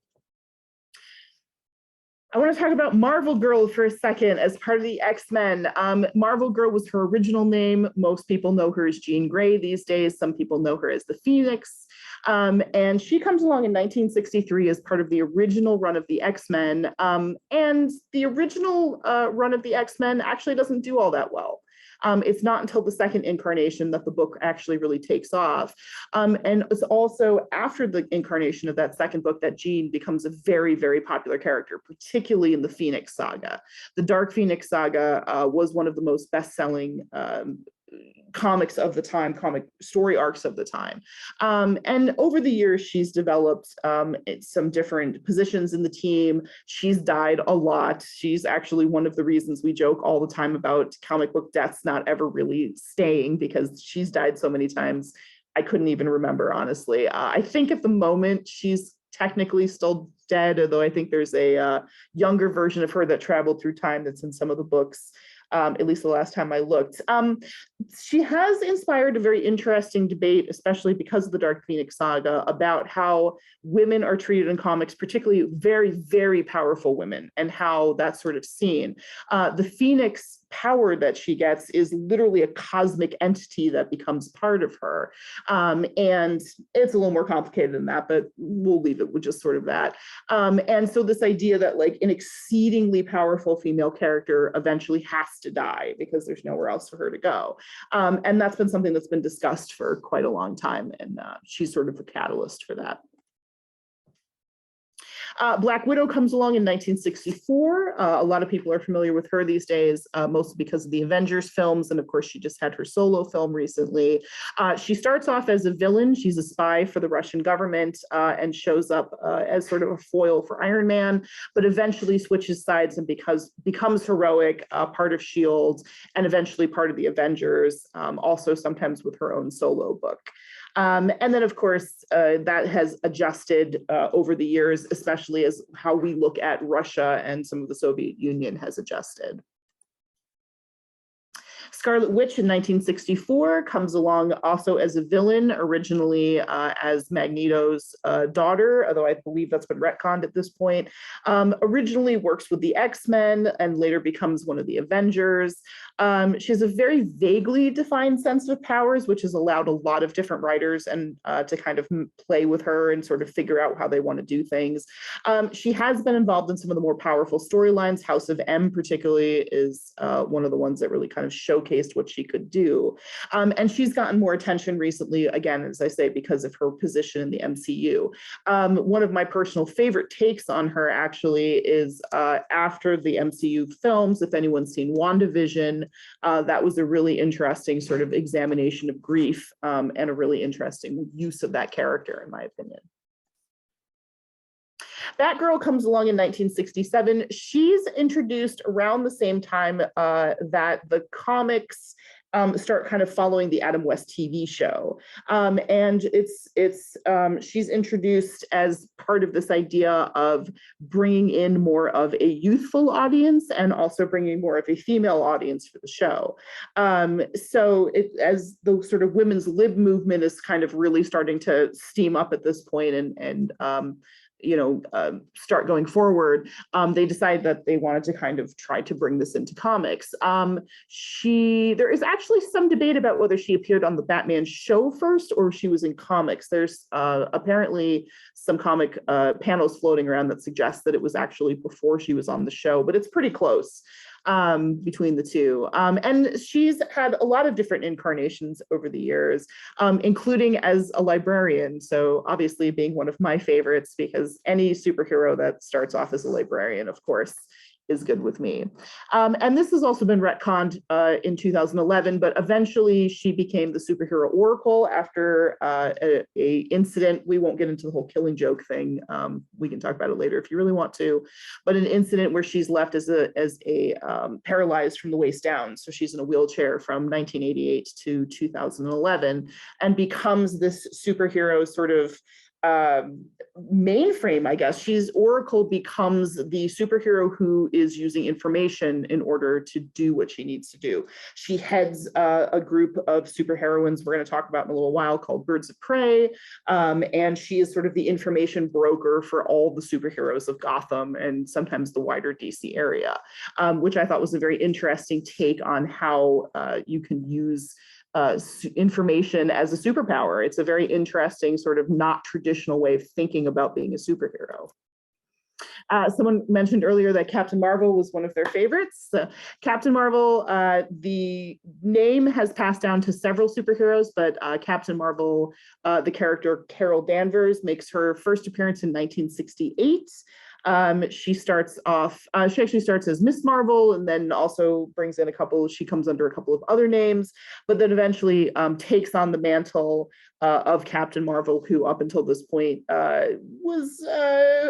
I want to talk about Marvel Girl for a second as part of the X-Men. Marvel Girl was her original name. Most people know her as Jean Grey these days. Some people know her as the Phoenix. And she comes along in 1963 as part of the original run of the X-Men. And the original run of the X-Men actually doesn't do all that well. It's not until the second incarnation that the book actually really takes off. And it's also after the incarnation of that second book that Jean becomes a very, very popular character, particularly in the Phoenix Saga. The Dark Phoenix Saga was one of the most best-selling comics of the time, comic story arcs of the time. And over the years, she's developed some different positions in the team. She's died a lot. She's actually one of the reasons we joke all the time about comic book deaths not ever really staying, because she's died so many times, I couldn't even remember, honestly. I think at the moment she's technically still dead, although I think there's a younger version of her that traveled through time that's in some of the books. At least the last time I looked. She has inspired a very interesting debate, especially because of the Dark Phoenix saga, about how women are treated in comics, particularly very, very powerful women, and how that's sort of seen. The Phoenix power that she gets is literally a cosmic entity that becomes part of her. And it's a little more complicated than that, but we'll leave it with just sort of that. And so this idea that like an exceedingly powerful female character eventually has to die because there's nowhere else for her to go. And that's been something that's been discussed for quite a long time. And she's sort of a catalyst for that. Black Widow comes along in 1964. A lot of people are familiar with her these days, mostly because of the Avengers films. And of course, she just had her solo film recently. She starts off as a villain. She's a spy for the Russian government and shows up as sort of a foil for Iron Man, but eventually switches sides and becomes heroic, part of S.H.I.E.L.D., and eventually part of the Avengers, also sometimes with her own solo book. And then, of course, that has adjusted over the years, especially as how we look at Russia and some of the Soviet Union has adjusted. Scarlet Witch in 1964 comes along also as a villain, originally as Magneto's daughter, although I believe that's been retconned at this point. Originally works with the X-Men and later becomes one of the Avengers. She has a very vaguely defined sense of powers, which has allowed a lot of different writers and to kind of play with her and sort of figure out how they want to do things. She has been involved in some of the more powerful storylines. House of M particularly is one of the ones that really kind of showcased what she could do. And she's gotten more attention recently, again, as I say, because of her position in the MCU. One of my personal favorite takes on her actually is after the MCU films, if anyone's seen WandaVision, that was a really interesting sort of examination of grief and a really interesting use of that character, in my opinion. Batgirl comes along in 1967. She's introduced around the same time that the comics start kind of following the Adam West TV show. And she's introduced as part of this idea of bringing in more of a youthful audience and also bringing more of a female audience for the show. So as the sort of women's lib movement is kind of really starting to steam up at this point and start going forward, they decided that they wanted to kind of try to bring this into comics. There is actually some debate about whether she appeared on the Batman show first or she was in comics. There's apparently some comic panels floating around that suggest that it was actually before she was on the show, but it's pretty close between the two. And she's had a lot of different incarnations over the years, including as a librarian. So obviously being one of my favorites, because any superhero that starts off as a librarian, of course, is good with me. And this has also been retconned in 2011, but eventually she became the superhero Oracle after a incident. We won't get into the whole Killing Joke thing. We can talk about it later if you really want to, but an incident where she's left as a paralyzed from the waist down. So she's in a wheelchair from 1988 to 2011 and becomes this superhero sort of mainframe, I guess. Oracle becomes the superhero who is using information in order to do what she needs to do. She heads a group of superheroines we're going to talk about in a little while called Birds of Prey, and she is sort of the information broker for all the superheroes of Gotham and sometimes the wider DC area, which I thought was a very interesting take on how you can use information as a superpower. It's a very interesting sort of not traditional way of thinking about being a superhero. Someone mentioned earlier that Captain Marvel was one of their favorites. Captain Marvel, the name has passed down to several superheroes, but Captain Marvel, the character Carol Danvers, makes her first appearance in 1968. She starts off, she actually starts as Miss Marvel and then also brings in she comes under a couple of other names, but then eventually takes on the mantle of Captain Marvel, who up until this point was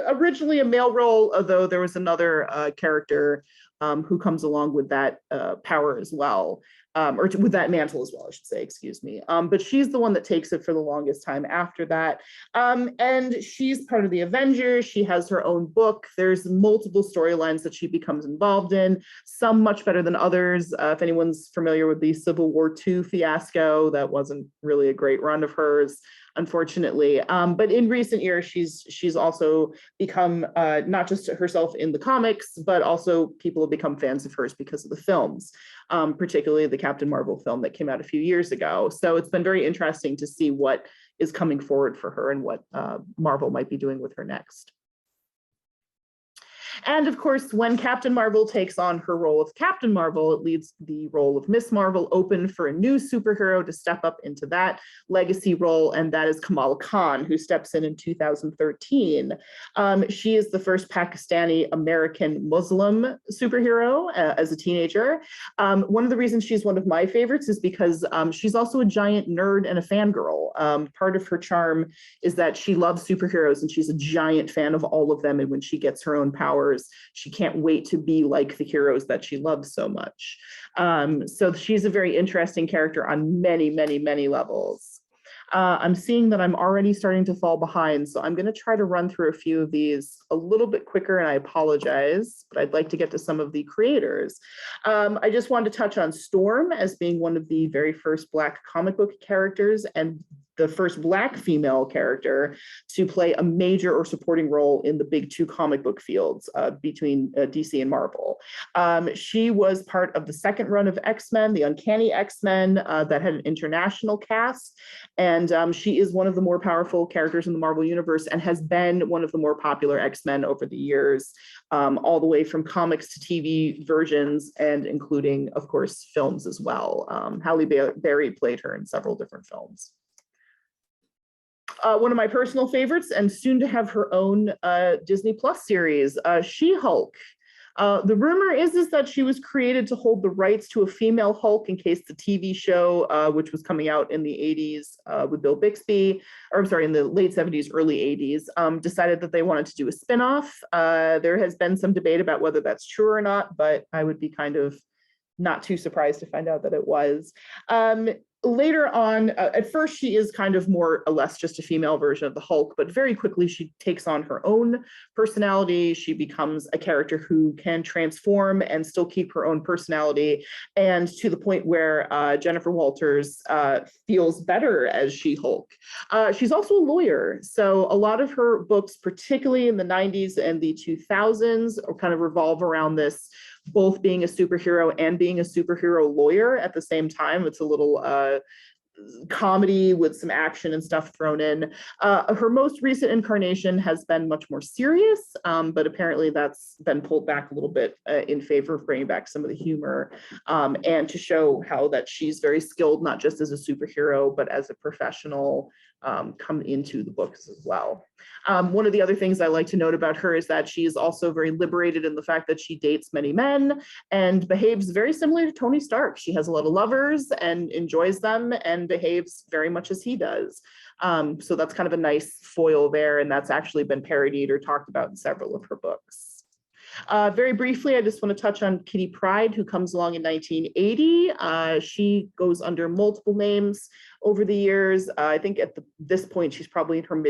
originally a male role, although there was another character who comes along with that power as well. Or with that mantle as well, I should say, excuse me. But she's the one that takes it for the longest time after that. And she's part of the Avengers. She has her own book. There's multiple storylines that she becomes involved in, some much better than others. If anyone's familiar with the Civil War II fiasco, that wasn't really a great run of hers, unfortunately. But in recent years, she's also become not just herself in the comics, but also people have become fans of hers because of the films, particularly the Captain Marvel film that came out a few years ago. So it's been very interesting to see what is coming forward for her and what Marvel might be doing with her next. And of course, when Captain Marvel takes on her role of Captain Marvel, it leaves the role of Miss Marvel open for a new superhero to step up into that legacy role, and that is Kamal Khan, who steps in 2013. She is the first Pakistani American Muslim superhero as a teenager. One of the reasons she's one of my favorites is because she's also a giant nerd and a fangirl. Part of her charm is that she loves superheroes and she's a giant fan of all of them, and when she gets her own powers, she can't wait to be like the heroes that she loves so much. So she's a very interesting character on many, many, many levels. I'm seeing that I'm already starting to fall behind, so I'm going to try to run through a few of these a little bit quicker, and I apologize, but I'd like to get to some of the creators. I just wanted to touch on Storm as being one of the very first Black comic book characters and the first Black female character to play a major or supporting role in the big two comic book fields between DC and Marvel. She was part of the second run of X-Men, the Uncanny X-Men that had an international cast. And she is one of the more powerful characters in the Marvel Universe and has been one of the more popular X-Men over the years, all the way from comics to TV versions and including, of course, films as well. Halle Berry played her in several different films. One of my personal favorites, and soon to have her own Disney Plus series, She-Hulk. The rumor is that she was created to hold the rights to a female Hulk in case the TV show, which was coming out in the 80s with Bill Bixby, or I'm sorry, in the late 70s, early 80s, decided that they wanted to do a spinoff. There has been some debate about whether that's true or not, but I would be kind of not too surprised to find out that it was. Later on, at first she is kind of more or less just a female version of the Hulk, but very quickly she takes on her own personality. She becomes a character who can transform and still keep her own personality, and to the point where Jennifer Walters feels better as She-Hulk. She's also a lawyer, so a lot of her books, particularly in the 90s and the 2000s, kind of revolve around this, both being a superhero and being a superhero lawyer at the same time. It's a little comedy with some action and stuff thrown in. Her most recent incarnation has been much more serious, but apparently that's been pulled back a little bit in favor of bringing back some of the humor and to show how that she's very skilled, not just as a superhero, but as a professional come into the books as well. One of the other things I like to note about her is that she is also very liberated in the fact that she dates many men and behaves very similar to Tony Stark. She has a lot of lovers and enjoys them and behaves very much as he does. So that's kind of a nice foil there, and that's actually been parodied or talked about in several of her books. Very briefly, I just want to touch on Kitty Pryde, who comes along in 1980. She goes under multiple names over the years. I think at this point, she's probably in her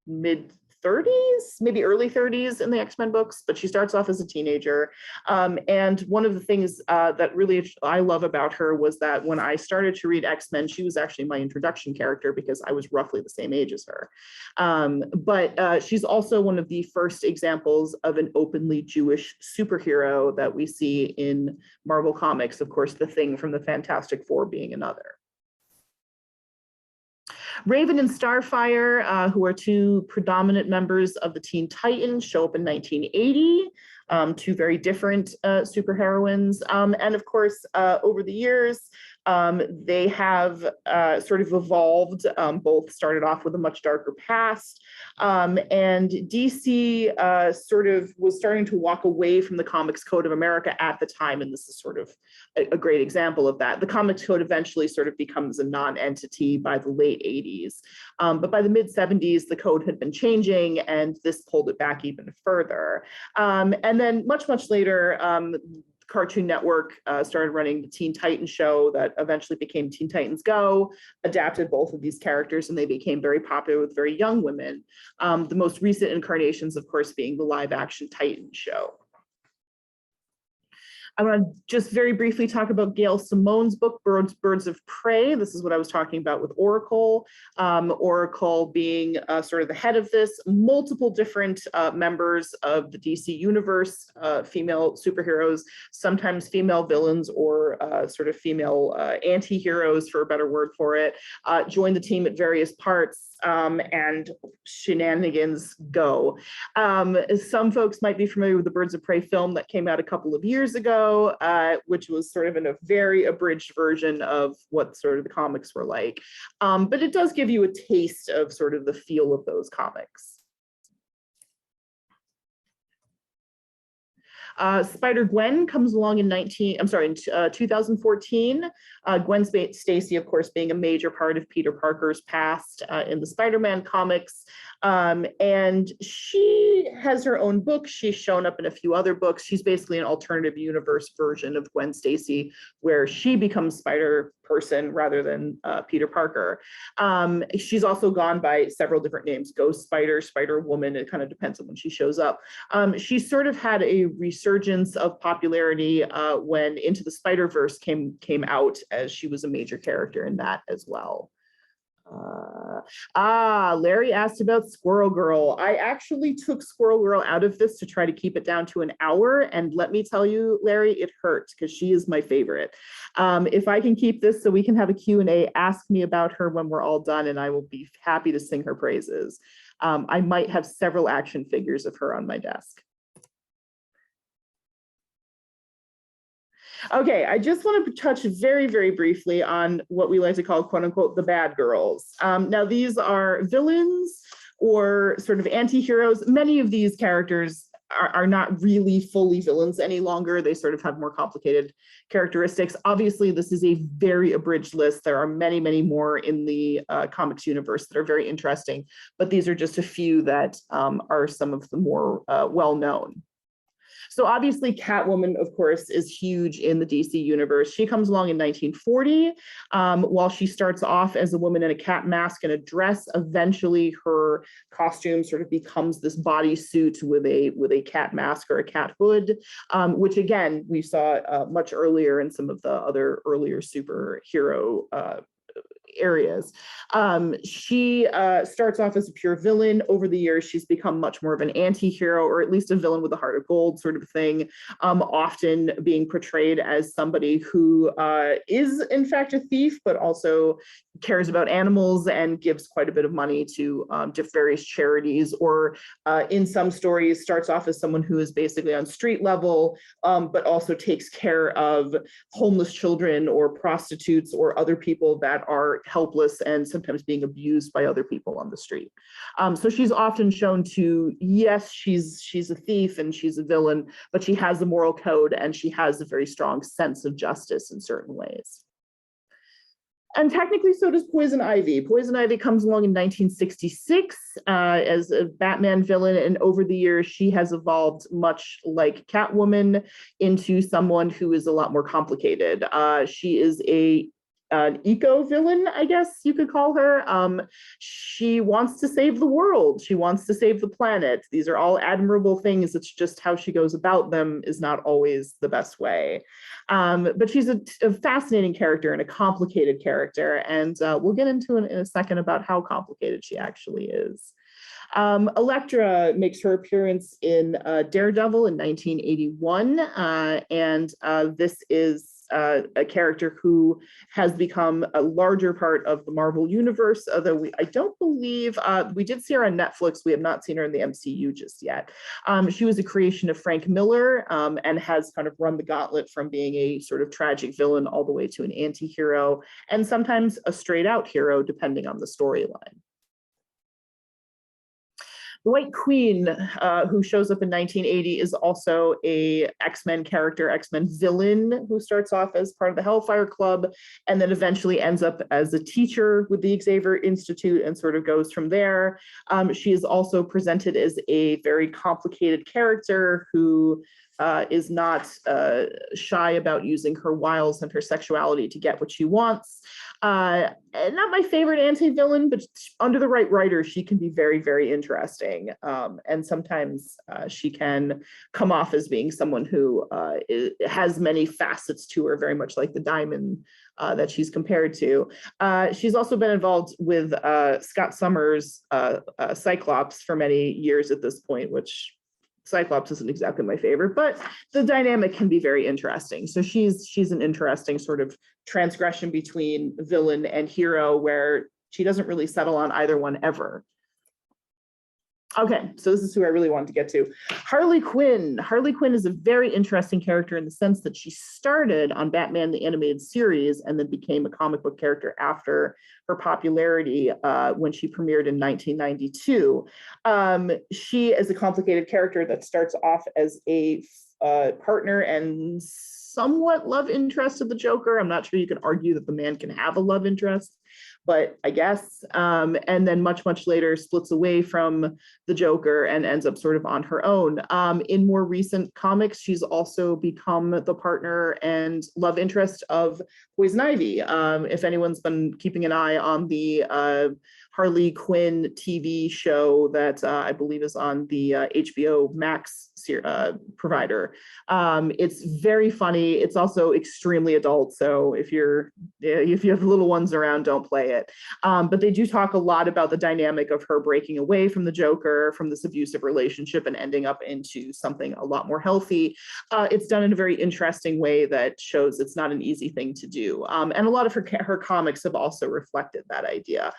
mid 30s, maybe early 30s in the X-Men books, but she starts off as a teenager. And one of the things that really I love about her was that when I started to read X-Men, she was actually my introduction character because I was roughly the same age as her. But she's also one of the first examples of an openly Jewish superhero that we see in Marvel Comics. Of course, the Thing from the Fantastic Four being another. Raven and Starfire, who are two predominant members of the Teen Titans, show up in 1980, two very different superheroines. And of course, over the years, They have sort of evolved, both started off with a much darker past, and DC sort of was starting to walk away from the Comics Code of America at the time, and this is sort of a great example of that. The Comics Code eventually sort of becomes a non-entity by the late 80s, but by the mid-70s, the code had been changing, and this pulled it back even further. And then much later, Cartoon Network started running the Teen Titans show that eventually became Teen Titans Go, adapted both of these characters, and they became very popular with very young women. The most recent incarnations, of course, being the live-action Titans show. I want to just very briefly talk about Gail Simone's book, Birds of Prey. This is what I was talking about with Oracle. Oracle being sort of the head of this, multiple different members of the DC universe, female superheroes, sometimes female villains or sort of female anti-heroes, for a better word for it, join the team at various parts, and shenanigans go. Some folks might be familiar with the Birds of Prey film that came out a couple of years ago, which was sort of in a very abridged version of what sort of the comics were like. But it does give you a taste of sort of the feel of those comics. Spider-Gwen comes along in 2014. Gwen Stacy, of course, being a major part of Peter Parker's past in the Spider-Man comics. And she has her own book. She's shown up in a few other books. She's basically an alternative universe version of Gwen Stacy, where she becomes Spider-Person rather than Peter Parker. She's also gone by several different names: Ghost Spider, Spider-Woman. It kind of depends on when she shows up. She sort of had a resurgence of popularity when Into the Spider-Verse came out, as she was a major character in that as well. Larry asked about Squirrel Girl. I actually took Squirrel Girl out of this to try to keep it down to an hour, and let me tell you, Larry, it hurt because she is my favorite. If I can keep this so we can have a Q&A, ask me about her when we're all done, and I will be happy to sing her praises. I might have several action figures of her on my desk. Okay, I just want to touch very briefly on what we like to call, quote unquote, the bad girls. Now, these are villains or sort of anti-heroes. Many of these characters are not really fully villains any longer. They sort of have more complicated characteristics. Obviously, this is a very abridged list. There are many more in the comics universe that are very interesting, but these are just a few that are some of the more well-known. So obviously Catwoman, of course, is huge in the DC universe. She comes along in 1940. While she starts off as a woman in a cat mask and a dress, eventually her costume sort of becomes this bodysuit with a cat mask or a cat hood, which again, we saw much earlier in some of the other earlier superhero areas. She starts off as a pure villain. Over the years, she's become much more of an anti-hero, or at least a villain with a heart of gold sort of thing, often being portrayed as somebody who is in fact a thief, but also cares about animals and gives quite a bit of money to various charities, or in some stories starts off as someone who is basically on street level, but also takes care of homeless children or prostitutes or other people that are helpless and sometimes being abused by other people on the street. So she's often shown to, yes, she's a thief and she's a villain, but she has a moral code and she has a very strong sense of justice in certain ways. And technically, so does Poison Ivy. Poison Ivy comes along in 1966 as a Batman villain, and over the years, she has evolved much like Catwoman into someone who is a lot more complicated. She is an eco-villain, I guess you could call her. She wants to save the world. She wants to save the planet. These are all admirable things. It's just how she goes about them is not always the best way. But she's a fascinating character and a complicated character. And we'll get into in a second about how complicated she actually is. Elektra makes her appearance in Daredevil in 1981. And this is a character who has become a larger part of the Marvel universe, although I don't believe, we did see her on Netflix. We have not seen her in the MCU just yet. She was a creation of Frank Miller, and has kind of run the gauntlet from being a sort of tragic villain all the way to an anti-hero, and sometimes a straight out hero, depending on the storyline. The White Queen, who shows up in 1980, is also a X-Men character, X-Men villain, who starts off as part of the Hellfire Club and then eventually ends up as a teacher with the Xavier Institute and sort of goes from there. She is also presented as a very complicated character who is not shy about using her wiles and her sexuality to get what she wants. Not my favorite anti-villain, but under the right writer, she can be very, very interesting. And sometimes she can come off as being someone who has many facets to her, very much like the diamond that she's compared to. She's also been involved with Scott Summers' Cyclops for many years at this point, which Cyclops isn't exactly my favorite, but the dynamic can be very interesting. So she's an interesting sort of transgression between villain and hero, where she doesn't really settle on either one ever. Okay, so this is who I really wanted to get to. Harley Quinn. Harley Quinn is a very interesting character in the sense that she started on Batman the Animated Series and then became a comic book character after her popularity when she premiered in 1992. She is a complicated character that starts off as a partner and somewhat love interest of the Joker. I'm not sure you can argue that the man can have a love interest, but I guess, and then much, much later splits away from the Joker and ends up sort of on her own. In more recent comics, she's also become the partner and love interest of Poison Ivy. If anyone's been keeping an eye on the Harley Quinn TV show that I believe is on the HBO Max provider. It's very funny. It's also extremely adult. So if you have little ones around, don't play it. But they do talk a lot about the dynamic of her breaking away from the Joker, from this abusive relationship, and ending up into something a lot more healthy. It's done in a very interesting way that shows it's not an easy thing to do. And a lot of her comics have also reflected that idea.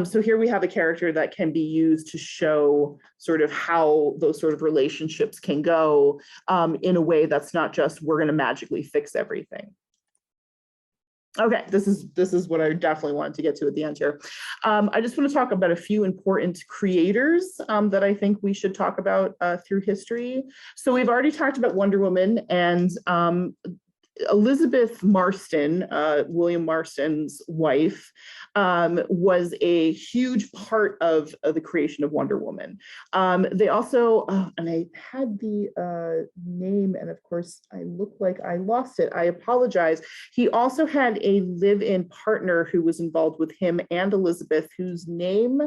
So here we have a character that can be used to show sort of how those sort of relationships can go in a way that's not just, we're going to magically fix everything. Okay, this is what I definitely wanted to get to at the end here. I just want to talk about a few important creators that I think we should talk about through history. So we've already talked about Wonder Woman, and Elizabeth Marston, William Marston's wife, was a huge part of the creation of Wonder Woman. They also, and I had the name, and of course I look like I lost it. I apologize. He also had a live-in partner who was involved with him and Elizabeth, whose name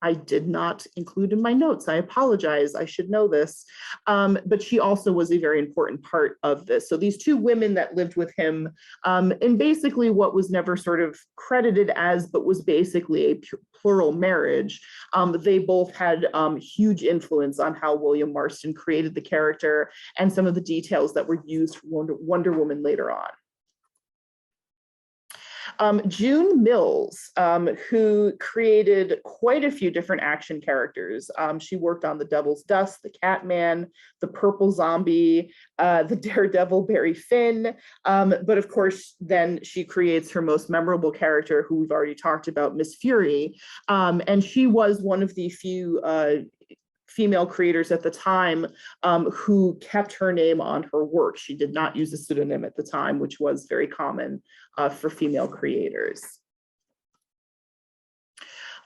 I did not include in my notes. I apologize. I should know this. But she also was a very important part of this. So these two women that lived with him in basically what was never sort of credited as, but was basically a plural marriage. They both had huge influence on how William Marston created the character and some of the details that were used for Wonder Woman later on. June Mills, who created quite a few different action characters. She worked on the Devil's Dust, the Catman, the Purple Zombie, the Daredevil Barry Finn. But of course, then she creates her most memorable character, who we've already talked about, Miss Fury. And she was one of the few female creators at the time who kept her name on her work. She did not use a pseudonym at the time, which was very common for female creators.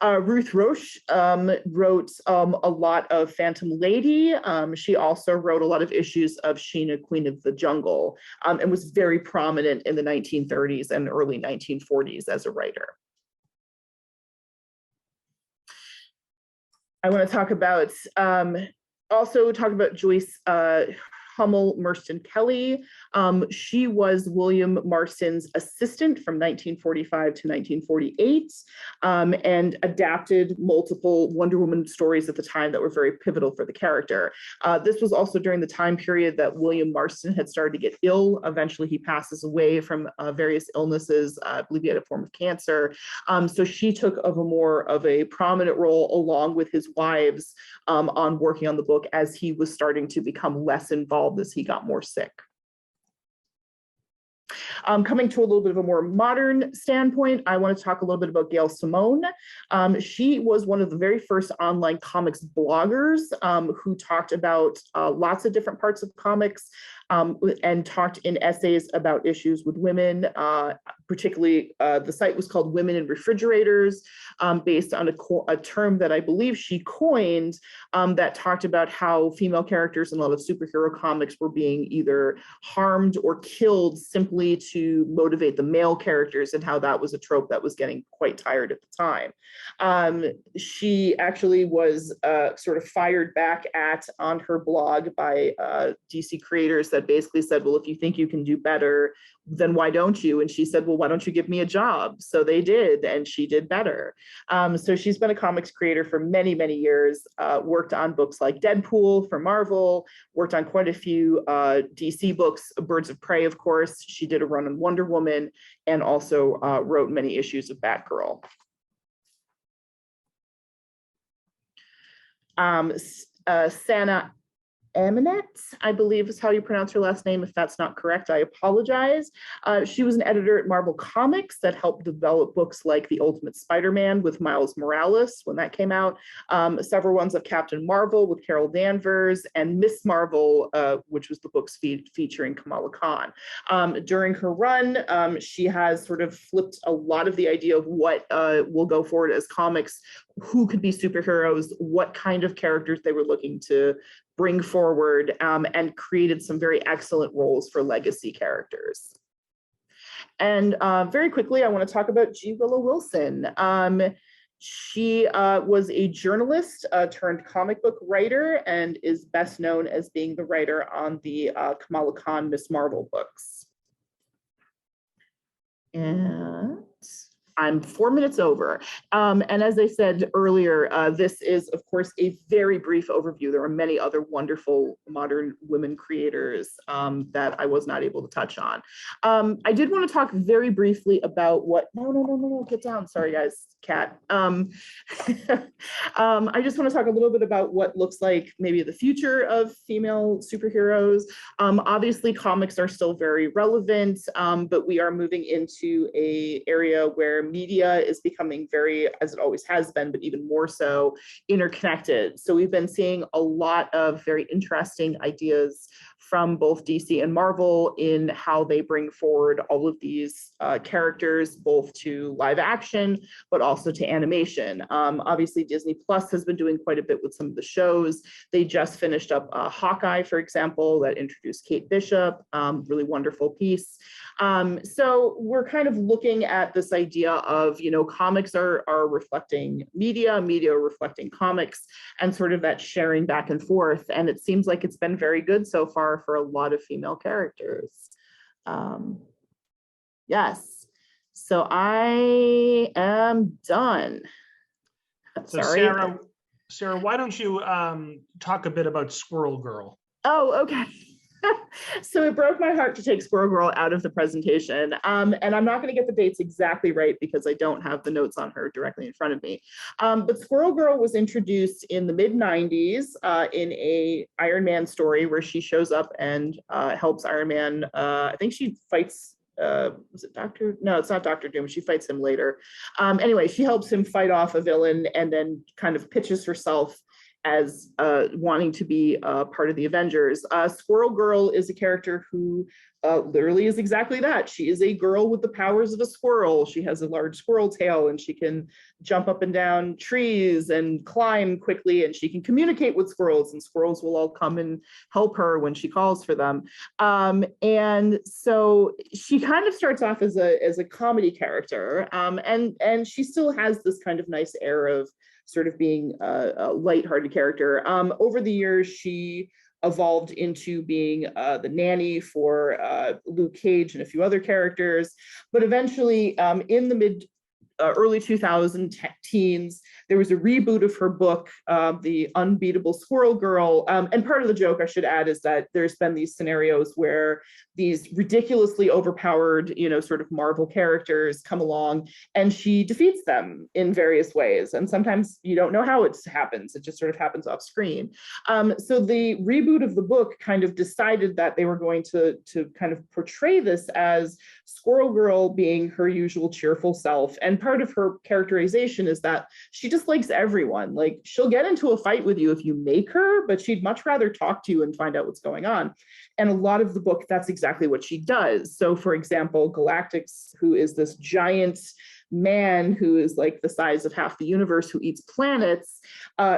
Ruth Roche wrote a lot of Phantom Lady. She also wrote a lot of issues of Sheena, Queen of the Jungle, and was very prominent in the 1930s and early 1940s as a writer. I want to talk about, also talk about Joyce Hummel Marston Kelly. She was William Marston's assistant from 1945 to 1948, and adapted multiple Wonder Woman stories at the time that were very pivotal for the character. This was also during the time period that William Marston had started to get ill. Eventually, he passes away from various illnesses. I believe he had a form of cancer. So she took more of a prominent role along with his wives on working on the book as he was starting to become less involved as he got more sick. Coming to a little bit of a more modern standpoint, I want to talk a little bit about Gail Simone. She was one of the very first online comics bloggers who talked about lots of different parts of comics, and talked in essays about issues with women. Particularly, the site was called Women in Refrigerators, based on a term that I believe she coined, that talked about how female characters in a lot of superhero comics were being either harmed or killed simply to motivate the male characters, and how that was a trope that was getting quite tired at the time. She actually was sort of fired back at on her blog by DC creators that basically said, well, if you think you can do better, then why don't you? And she said, well, why don't you give me a job? So they did, and she did better. So she's been a comics creator for many, many years, worked on books like Deadpool for Marvel, worked on quite a few DC books, Birds of Prey, of course. She did a run on Wonder Woman, and also wrote many issues of Batgirl. Sana Eminet, I believe is how you pronounce her last name. If that's not correct, I apologize. She was an editor at Marvel Comics that helped develop books like The Ultimate Spider-Man with Miles Morales when that came out, several ones of Captain Marvel with Carol Danvers, and Miss Marvel, which was the books featuring Kamal Khan. During her run, she has sort of flipped a lot of the idea of what will go forward as comics, who could be superheroes, what kind of characters they were looking to bring forward, and created some very excellent roles for legacy characters. And very quickly, I want to talk about G. Willa Wilson. She was a journalist turned comic book writer, and is best known as being the writer on the Kamal Khan Miss Marvel books. And I'm 4 minutes over. And as I said earlier, this is, of course, a very brief overview. There are many other wonderful modern women creators that I was not able to touch on. I did want to talk very briefly about what, no, get down. Sorry, guys, cat. I just want to talk a little bit about what looks like maybe the future of female superheroes. Obviously, comics are still very relevant, but we are moving into an area where media is becoming very, as it always has been, but even more so, interconnected. So we've been seeing a lot of very interesting ideas from both DC and Marvel in how they bring forward all of these characters, both to live action, but also to animation. Obviously, Disney Plus has been doing quite a bit with some of the shows. They just finished up Hawkeye, for example, that introduced Kate Bishop, really wonderful piece. So we're kind of looking at this idea of, you know, comics are reflecting media, media are reflecting comics, and sort of that sharing back and forth. And it seems like it's been very good so far for a lot of female characters. Yes, so I am done. So sorry. Sarah, why don't you talk a bit about Squirrel Girl? Oh, okay. So it broke my heart to take Squirrel Girl out of the presentation. And I'm not going to get the dates exactly right because I don't have the notes on her directly in front of me. But Squirrel Girl was introduced in the mid-90s in a Iron Man story where she shows up and helps Iron Man. I think she fights, was it Dr.? No, it's not Dr. Doom. She fights him later. Anyway, she helps him fight off a villain and then kind of pitches herself as wanting to be part of the Avengers. Squirrel Girl is a character who literally is exactly that. She is a girl with the powers of a squirrel. She has a large squirrel tail and she can jump up and down trees and climb quickly, and she can communicate with squirrels, and squirrels will all come and help her when she calls for them. And so she kind of starts off as a comedy character, and she still has this kind of nice air of sort of being a lighthearted character. Over the years, she evolved into being the nanny for Luke Cage and a few other characters. But eventually, in the early 2000 teens, there was a reboot of her book, The Unbeatable Squirrel Girl. And part of the joke, I should add, is that there's been these scenarios where these ridiculously overpowered, sort of Marvel characters come along and she defeats them in various ways. And sometimes you don't know how it happens. It just sort of happens off screen. So the reboot of the book kind of decided that they were going to kind of portray this as Squirrel Girl being her usual cheerful self. And part of her characterization is that she just likes everyone. Like, she'll get into a fight with you if you make her, but she'd much rather talk to you and find out what's going on. And a lot of the book, that's exactly what she does. So for example, Galactus, who is this giant man who is like the size of half the universe, who eats planets,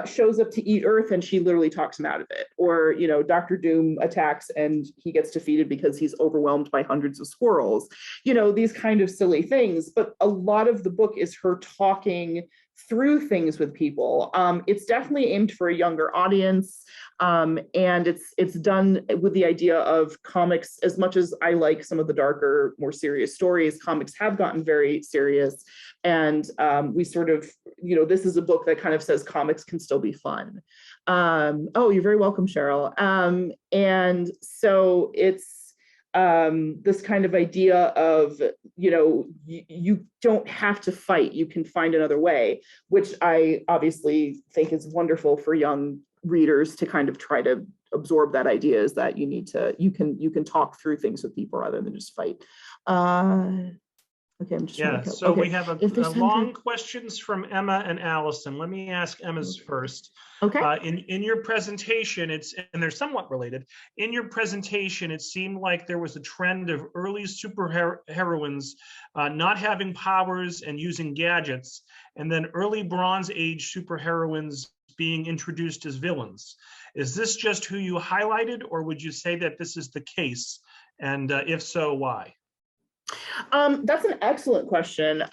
shows up to eat Earth, and she literally talks him out of it. Or, Dr. Doom attacks and he gets defeated because he's overwhelmed by hundreds of squirrels. These kind of silly things. But a lot of the book is her talking through things with people. It's definitely aimed for a younger audience. And it's done with the idea of comics. As much as I like some of the darker, more serious stories, comics have gotten very serious. And we sort of, this is a book that kind of says comics can still be fun. Oh, you're very welcome, Cheryl. And so it's this kind of idea of, you don't have to fight, you can find another way, which I obviously think is wonderful for young readers to kind of try to absorb. That idea is that you can talk through things with people rather than just fight. Okay, I'm just so okay. We have a long questions from Emma and Allison. Let me ask Emma's first. Okay. In your presentation, and they're somewhat related. In your presentation, it seemed like there was a trend of early superheroines not having powers and using gadgets, and then early Bronze Age superheroines being introduced as villains. Is this just who you highlighted, or would you say that this is the case? And if so, why? That's an excellent question.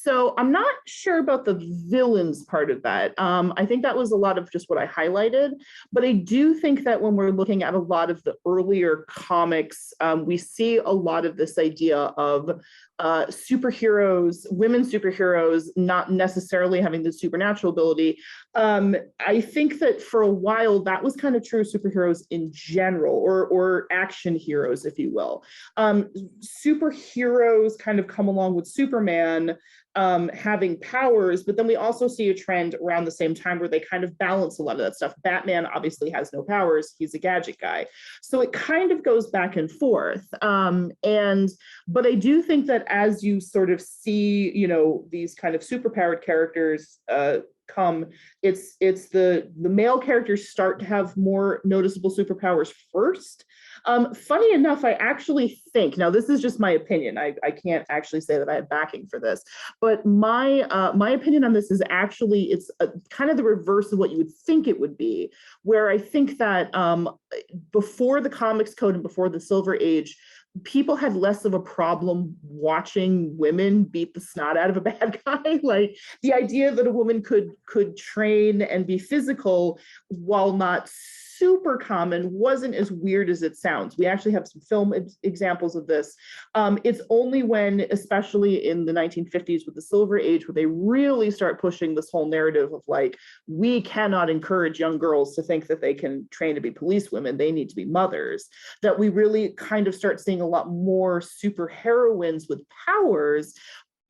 So I'm not sure about the villains part of that. I think that was a lot of just what I highlighted, but I do think that when we're looking at a lot of the earlier comics, we see a lot of this idea of superheroes, women superheroes, not necessarily having the supernatural ability. I think that for a while that was kind of true of superheroes in general, or action heroes, if you will. Superheroes kind of come along with Superman having powers, but then we also see a trend around the same time where they kind of balance a lot of that stuff. Batman obviously has no powers, he's a gadget guy. So it kind of goes back and forth. But I do think that as you sort of see, these kind of superpowered characters come, it's the male characters start to have more noticeable superpowers first. Funny enough, I actually think, now this is just my opinion, I can't actually say that I have backing for this, but my opinion on this is actually, it's kind of the reverse of what you would think it would be, where I think that before the Comics Code and before the Silver Age, people had less of a problem watching women beat the snot out of a bad guy. Like, the idea that a woman could train and be physical while not super common wasn't as weird as it sounds. We actually have some film examples of this. It's only when, especially in the 1950s with the Silver Age, where they really start pushing this whole narrative of like, we cannot encourage young girls to think that they can train to be police women, they need to be mothers, that we really kind of start seeing a lot more super heroines with powers.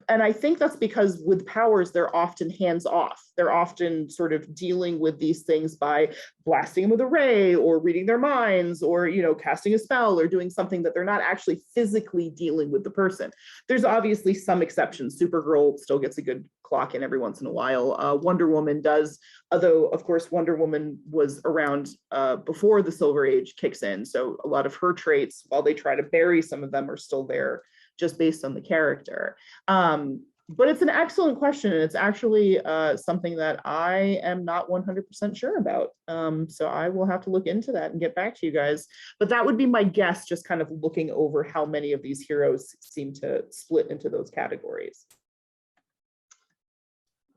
And I think that's because with powers, they're often hands off. They're often sort of dealing with these things by blasting them with a ray, or reading their minds, or, casting a spell, or doing something that they're not actually physically dealing with the person. There's obviously some exceptions. Supergirl still gets a good clock in every once in a while. Wonder Woman does, although of course Wonder Woman was around before the Silver Age kicks in. So a lot of her traits, while they try to bury some of them, are still there, just based on the character. But it's an excellent question, and it's actually something that I am not 100% sure about. So I will have to look into that and get back to you guys. But that would be my guess, just kind of looking over how many of these heroes seem to split into those categories.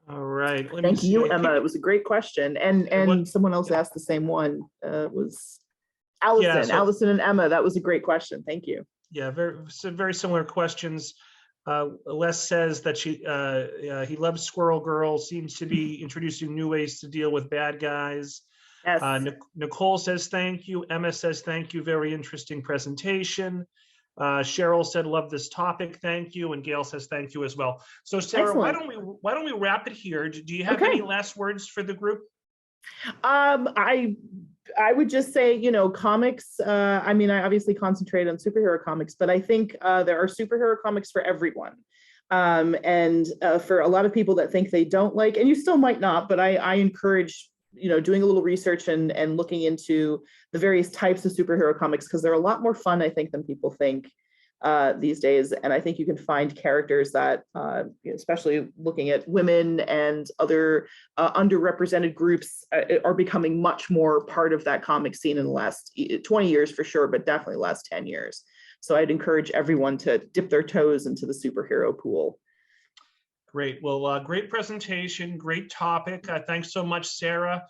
All right. Let me Thank see. you, I think Emma. It was a great question. And what- someone else asked the same one. It was Yeah, Allison, so- Allison and Emma. That was a great question. Thank you. Yeah, very similar questions. Les says that he loves Squirrel Girl, seems to be introducing new ways to deal with bad guys. Yes. Nicole says thank you. Emma says thank you. Very interesting presentation. Cheryl said love this topic. Thank you. And Gail says thank you as well. So Sarah, Excellent. why don't we wrap it here? Do you have Okay. any last words for the group? I would just say, you know, comics, I mean, I obviously concentrate on superhero comics, but I think there are superhero comics for everyone. And for a lot of people that think they don't like, and you still might not, but I encourage, you know, doing a little research and looking into the various types of superhero comics, because they're a lot more fun, I think, than people think these days. And I think you can find characters that, especially looking at women and other underrepresented groups, are becoming much more part of that comic scene in the last 20 years for sure, but definitely the last 10 years. So I'd encourage everyone to dip their toes into the superhero pool. Great. Well, great presentation, great topic. Thanks so much, Sarah.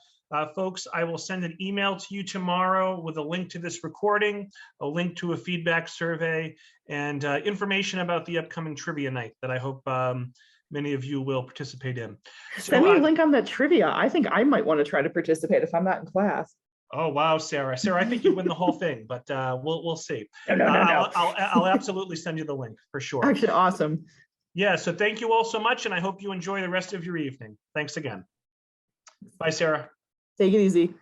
Folks, I will send an email to you tomorrow with a link to this recording, a link to a feedback survey, and information about the upcoming trivia night that I hope many of you will participate in. Send me a link on that trivia. I think I might want to try to participate if I'm not in class. Oh, wow, Sarah. Sarah, I think you win the whole thing, but we'll see. No. I'll absolutely send you the link for sure. Actually, awesome. Yeah, so thank you all so much, and I hope you enjoy the rest of your evening. Thanks again. Bye, Sarah. Take it easy.